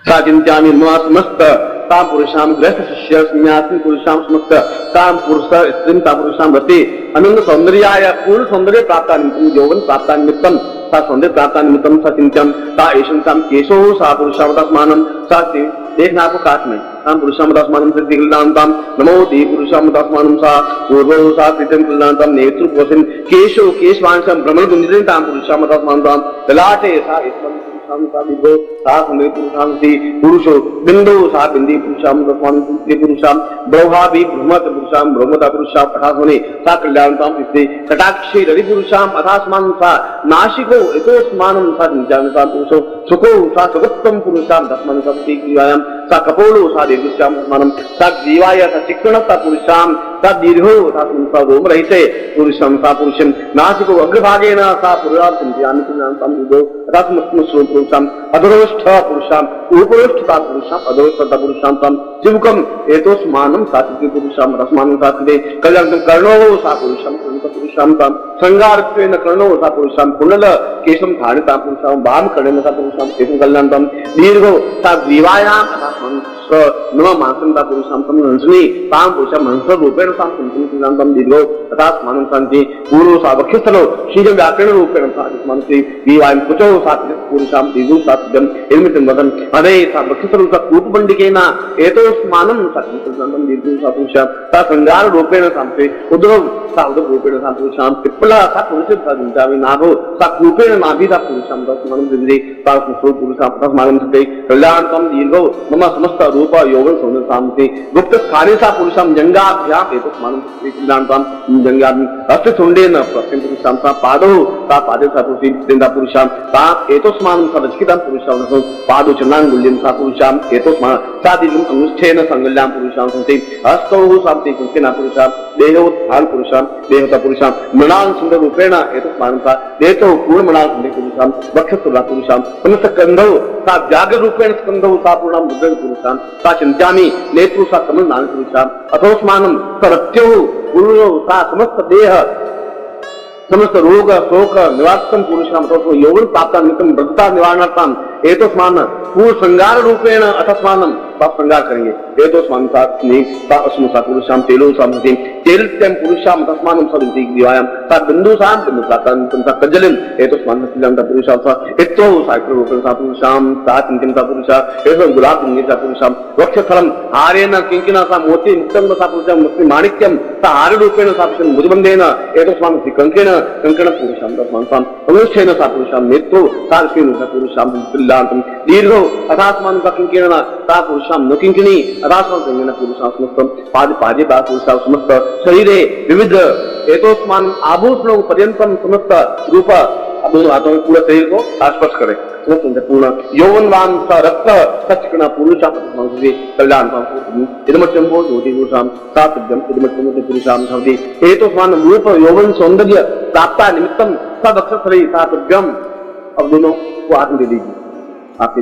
सचिंत्यामि समस्त ताम पुरुषाम गृहस्थ शिष्य संन्यासी पुरुषाम समस्त ताम पुरुष स्त्रीम ताम पुरुषाम रते अनंग सौंदर्याय पूर्ण सौंदर्य प्राप्ता निमित्तं यौवन प्राप्ता निमित्तं सा सौंदर्य प्राप्ता निमित्तं सा चिंत्यम सा एषं ताम केशो सा पुरुषाम तस्मानं सा देखना आपको काट में ताम पुरुषाम तस्मानं सिद्धि कल्याणं नमो दे पुरुषाम तस्मानं सा पूर्वो सा कृतं कल्याणं नेत्रु कोशं केशो केशवांशं भ्रमण गुंजितं ताम पुरुषाम तस्मानं ललाटे सा पुरुषाम सा विभो सा सुंदरी पुरुषाम सी पुरुषो बिंदु सा बिंदी पुरुषाम दस्मान पुरुषाम ब्रह्मा भी ब्रह्मत पुरुषाम ब्रह्मता पुरुषाम अथा होने सा कल्याणताम इससे कटाक्षी रवि पुरुषाम अथास्मान सा नाशिको इतोस्मानम सा निजानता पुरुषो सुखो सा सुगतम पुरुषाम दस्मान सा क्रियायाम सा कपोलो सा देवश्याम दस्मानम सा जीवाय सा चिक्कणता पुरुषाम सा दीर्घो सा सा रोम रहिते पुरुषम सा पुरुषम नासिको अग्रभागेन सा पुरुषाम चिंतयामि पुरुषाम विदो अथास्मस्म पुरुषाम अधरोष्ठ पुरुषाम उपरोष्ठता पुरुषाम अधरोष्ठता पुरुषाम तम शिवकम एतोस्मानम सात्विक पुरुषाम रसमानं सात्विके कल्याणं कर्णो सा पुरुषाम पुरुषाम तम संगारत्वेन कर्णो सा पुरुषाम कुंडल केशम धारिता पुरुषाम वाम कर्णेन सा पुरुषाम एतं कल्याणं दीर्घो सा ग्रीवायाम अथास्मन् नव मासंता पुरुषाम तम हंसनी ताम पुरुषाम हंस रूपेण साम संतम दीर्घो अथास्मानं शांति पूर्व सा वक्षस्थलो शीघ्र व्याकरण रूपेण सा मानसी ग्रीवायाम कुचो सा पुरुषाम दीर्घो सात्विकम इदमितं वदन् अदे सा वक्षस्थलो सा कूटपंडिकेन एतोस्मानं सात्विकं दीर्घो सा पुरुषाम सा संगार रूपेण सामसे उद्रव सा उद्रव रूपेण सा पुरुषाम पिप्पला सा पुरुषं सा जिंचामि नाभो सा कूपेण नाभि सा पुरुषाम तस्मानं दिव्ये सा स्मृतो पुरुषाम तस्मानं सते कल्याणकं दीर्घो मम समस्त रूप यौवन सौंदर्य सामसे गुप्त स्थाने सा पुरुषाम जंगाभ्याम एतस्मानं कल्याणकं जंगाभि हस्त सुंडेन प्रत्यं पुरुषाम सा पादो सा पादे सा पुरुषाम सा एतस्मानं सा रजकितं पुरुषाम पादो चरणांगुल्यं सा पुरुषाम एतस्मानं सा दीर्घं अंगुष्ठेन संगल्यां पुरुषाम सन्ति हस्तौ सामते कृतेन पुरुषाम देहोत्थान पुरुषाम देहता पुरुषाम मृणाल सुंदर रूपेण एतस्मानं सा देतो पूर्ण मृणाल सुंदर पुरुषाम वक्षस्थला पुरुषाम समस्त कंधौ सा व्याघ्र रूपेण स्कंधौ सा पूर्णाम बुद्ध पुरुषाम सा चिंत्यामि नेत्रु सा कमल नान पुरुषाम अथोस्मानं सरत्यो पूर्णो सा समस्त देह समस्त रोग शोक निवारकम पुरुषाम अथवा यौवन प्राप्त निमित्तम वृद्धता निवारणार्थम एतस्मानं पूर्ण श्रृंगार रूपेण अथस्मानं पाप श्रृंगार करेंगे एतस्मानं सा स्नेह सा अस्म सा पुरुषाम तेलो सामति तेलत्यम पुरुषाम तस्मानं सा दिव्यायाम सा बिंदु साम बिंदु प्राप्तान सा कज्जलिन एतस्मानं सा पुरुषाम सा इत्तो सा रूपेण सा पुरुषाम सा किंकिन सा पुरुषा एतस्मानं गुलाब लिंगे सा पुरुषाम वक्षस्थलं हारेन किंकिना सा मोती मुक्तं सा पुरुषाम मुक्ति माणिक्यम सा हार रूपेण सा पुरुषं मुजबंधेन एतस्मानं सा कंकेन कंकण पुरुषाम तस्मानं सा अनुष्ठेन सा पुरुषाम नेत्रो सा स्वेन सा पुरुषाम कल्याणं दीर्घो अथास्मानं सा किंकिन सा पुरुषाम न किंकिनी अथास्मानं पुरुषाम समस्त पाद पाजे सा पुरुषाम समस्त शरीरे विविध एतोस्मानं आभूषणों पर्यंतम समस्त रूप अब दोनों हाथों में पूरा शरीर को स्पर्श करे पूर्ण यौवनवान सा रक्त सचकना पुरुषाम कल्याण इदमत्यंबो ज्योति पुरुषाम सात्विकम इदमत्यंबो पुरुषाम भवति एतोस्मानं रूप यौवन सौंदर्य प्राप्ता निमित्तम सा वक्षस्थले सात्विकम। अब दोनों को हाथ में दे दीजिए आपके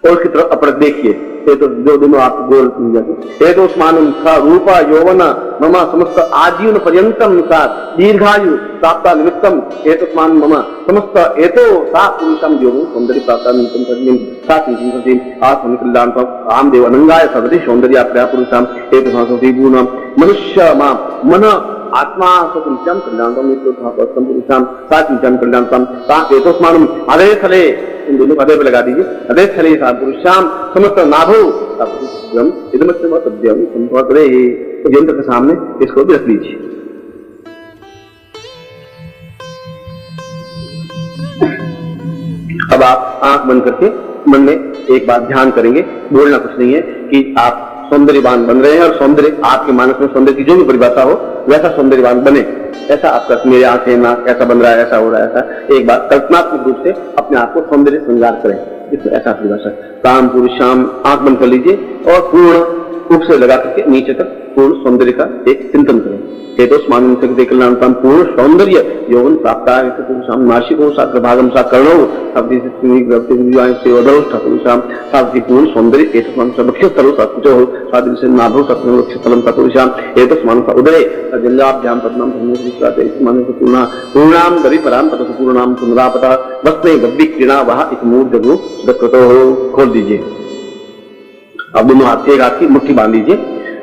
और उसकी तरफ अपने देखिए तो जो दोनों आप गोल जाते तो स्मानं सा रूपा यौवन मम समस्त आजीवन पर्यंतम सा दीर्घायु प्राप्ता निमित्तम एतस्मान् मम समस्त एतो सा पुरुषं यौवन सौंदर्य प्राप्ता निमित्तम तस्मिन् सा चिंतयति आत्मनि कल्याणं कामदेव अनंगाय सवति सौंदर्य प्रया पुरुषाम एतस्मात् गुणं मनुष्य मा मन आत्मा स्वचिंतन कल्याणं नित्यं पुरुषाम सा चिंतन कल्याणं सा एतस्मान् अदे थले इन दोनों पदे पे लगा दीजिए अदे थले सा पुरुषाम समस्त नाभो सा पुरुषम इदमत्यम तद्यम संपर्करे यंत्र के सामने इसको भी रख लीजिए। अब आप आंख बंद करके मन में एक बात ध्यान करेंगे, बोलना कुछ नहीं है कि आप सौंदर्यवान बन रहे हैं और सौंदर्य आपके मानस में सौंदर्य की जो भी परिभाषा हो वैसा सौंदर्यवान बने, ऐसा आपका मेरे आंखें नाक ऐसा बन रहा है, ऐसा हो रहा है, ऐसा एक बात कल्पनात्मक रूप से अपने आप को सौंदर्य श्रृंगार करें, इसमें ऐसा परिभाषा काम पुरुषाम। आंख बंद कर लीजिए और पूर्ण रूप से लगा करके नीचे तक पूर्ण सौंदर्य का एक चिंतन करें। हेतुस्मानं सकते कल्याणं पूर्ण सौंदर्य यौवन प्राप्ता पुरुषाम नाशिको साग्रभागम सा कर्णो अवधि से वदरोष्ठ पुरुषाम सावधि पूर्ण सौंदर्य एतस्मानं सा वक्षस्थलो सा कुचो सादृश से नाभो सा वक्षस्थलं सा पुरुषाम एतस्मानं सा उदरे जंगाभ्याम पद्मं धनुषिकाते एतस्मानं सा पूर्णाम दरिपराम ततः पूर्णाम पुनरापता वस्ने गव्य क्रीणा वह एक मूर्धगो सुदकृतो खोल दीजिए। अब दोनों हाथ एक हाथ की मुट्ठी बांध लीजिए।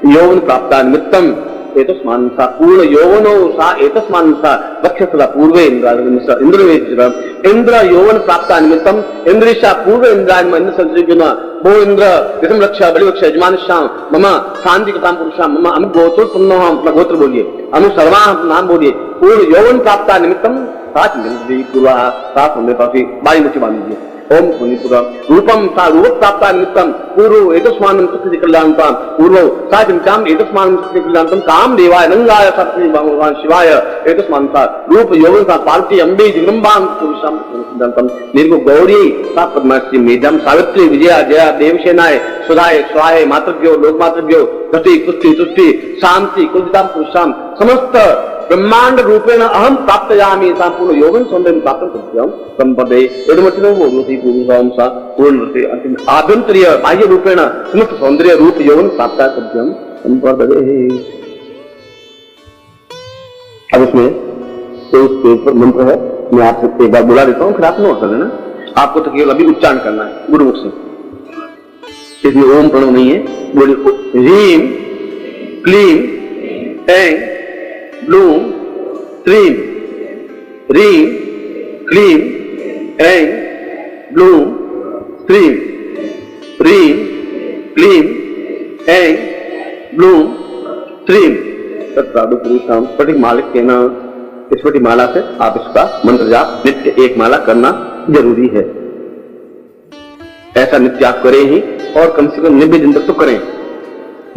यौवन प्राप्ता निमित्तम एतस्मान् सा पूर्ण यौवनो सा एतस्मान् सा वक्षसला पूर्वे इंद्र इंद्र यौवन प्राप्त निमित्तम इंद्रिशा पूर्व इंद्रायण इंद्र संसर्जन भो इंद्र विषम रक्षा बलि रक्षा यजमान श्याम मम शांति कथाम पुरुषाम मम अमुक गोत्र पुण्य अपना गोत्र बोलिए अनु सर्वा नाम बोलिए पूर्ण यौवन प्राप्त निमित्तम सात इंद्रिय पूर्वा सात होने काफी बाई मुझे बांध दीजिए ओम पुनिपुरा रूपम सा रूप प्राप्त निमित्तम पूर्व एतस्मानं शक्ति कल्याणताम पूर्व सा चिंताम एतस्मानं शक्ति कल्याणतम काम देवाय नंगाय सत्य भगवान शिवाय एतस्मानं सा रूप यौवन सा पार्वती अंबे जगदम्बां पुरुषाम कल्याणतम निर्गो गौरी सा पद्माश्री मेधम सावित्री विजया जया देवसेनाय सुधाय स्वाय मातृभ्यो लोकमातृभ्यो गति पुष्टि तुष्टि शांति कुलताम पुरुषाम समस्त ब्रह्मांड रूपेण अहम प्राप्तयामि संपूर्ण यौवन सौंदर्य प्राप्त सत्यम संपदे एडमतिनो भूति पुरुषां सा पूर्णते आभ्यंतरीय बाह्य रूपेण समस्त सौंदर्य रूप यौवन प्राप्त सत्यम संपदे। अब इसमें तो उसके ऊपर मंत्र है, मैं आपसे एक बार बुला देता हूँ, फिर आप नोट कर लेना। आपको तो केवल अभी उच्चारण करना है गुरुमुख से, इसमें ओम प्रणव नहीं है। बोलिए ह्रीम क्लीम ऐं ब्लूम श्रीम ह्रीम क्लीम ऐं ब्लूम श्रीम ह्रीम क्लीम ऐं ब्लूम श्रीम तत्पुरुषाम स्फटिक मालिक के नाम। इस स्फटिक माला से आप इसका मंत्र जाप नित्य एक माला करना जरूरी है। ऐसा नित्य आप करें ही और कम से कम 90 दिन तक तो करें,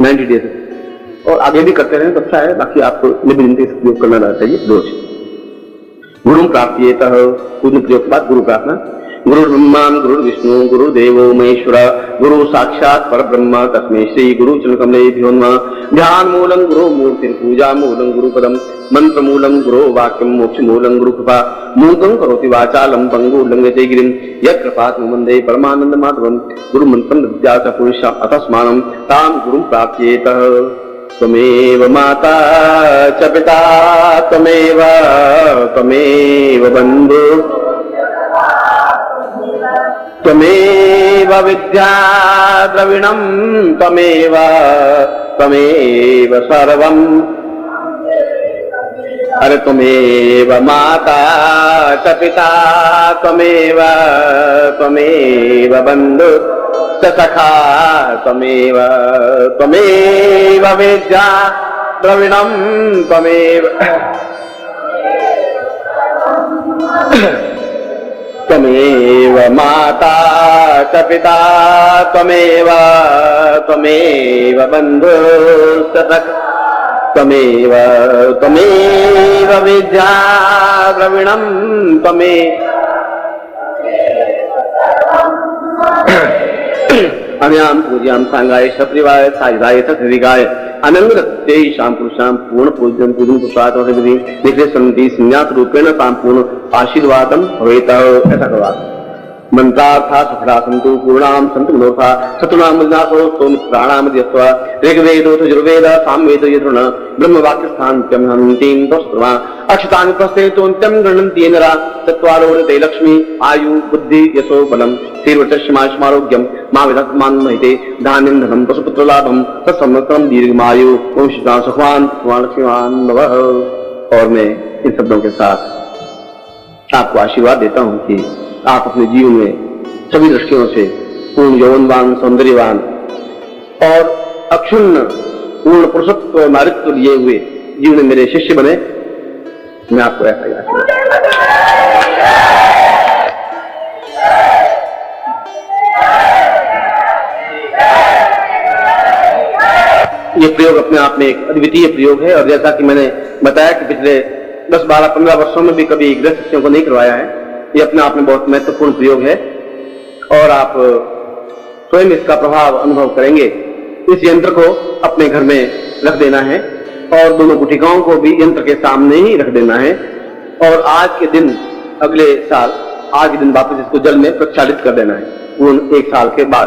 90 डेज, और आगे भी करते रहें तो अच्छा है। बाकी आपको 90 दिन तक उपयोग करना रहना चाहिए रोज। गुरु प्राप्ति पूर्ण प्रयोग के बाद गुरु प्रार्थना। गुरु ब्रह्मा गुरु विष्णु गुरु देवो महेश्वर गुरु साक्षात पर ब्रह्म तस्मै श्री गुरु चरणकमलेभ्यो नमः। ध्यान मूलं गुरु मूर्ति पूजा मूलं गुरु पदम मंत्र मूलं गुरु वाक्यम मोक्ष मूलं गुरु कृपा मूकं करोति वाचालं पंगु लंघयते गिरिं यत्कृपात् वन्दे परमानंद माधवं गुरु मंत्रं विद्याच पुरुषा अतस्मानं तां गुरुं प्राप्येत। त्वमेव माता च पिता त्वमेव त्वमेव बन्धु त्वमेव विद्या द्रविणं त्वमेव त्वमेव सर्वं। अरे त्वमेव माता च पिता त्वमेव त्वमेव बन्धु च सखा त्वमेव त्वमेव विद्या द्रविणं त्वमेव त्वमेव माता च पिता त्वमेव त्वमेव बन्धुश्च सखा त्वमेव त्वमेव विद्या द्रविणं त्वमेव। अम्यां पूज्यां सांगाय सप्रिवाय सायुधाय सत्रिगाय अनंगरते शाम पुरुषां पूर्ण पूजन पूजन पुरुषार्थ और विधि निखिल संति संन्यास रूपेण तां पूर्ण आशीर्वादं भवेत। ऐसा करवा मंत्रार्था सफला संतु पूर्णाम संतु मनोथा शत्रुनाम मुजनासो सोम प्राणाम यस्वा ऋग्वेदो यजुर्वेद सामवेद यथुण ब्रह्मवाक्य स्थान्त्यं हन्तीं तस्त्वा अक्षतानि प्रस्थेतोन्त्यं गृह्णन्ति नरा चत्वारोरते लक्ष्मी आयु बुद्धि यशो बलम तीर्वचस्मारोग्यम मां विदत्मान महिते धान्यं धनं पशुपुत्र लाभम तत्सम्मतम दीर्घमायु वंशिता सुखवान लक्ष्मीवान भवः। और मैं इन शब्दों के साथ आपको आशीर्वाद देता हूं कि आप अपने जीवन में सभी दृष्टियों से पूर्ण यौवनवान सौंदर्यवान और अक्षुण्ण पूर्ण पुरुषत्व नारित्व लिए हुए जीवन में मेरे शिष्य बने। मैं आपको ऐसा ही आशीर्वाद। ये प्रयोग अपने आप में एक अद्वितीय प्रयोग है और जैसा कि मैंने बताया कि पिछले 10, 12, 15 वर्षों में भी कभी गृहस्थ शिष्यों को नहीं करवाया है। ये अपने आप में बहुत महत्वपूर्ण प्रयोग है और आप स्वयं इसका प्रभाव अनुभव करेंगे। इस यंत्र को अपने घर में रख देना है और दोनों गुटिकाओं को भी यंत्र के सामने ही रख देना है और आज के दिन अगले साल आज के दिन वापस इसको जल में प्रक्षालित कर देना है पूर्ण 1 साल के बाद।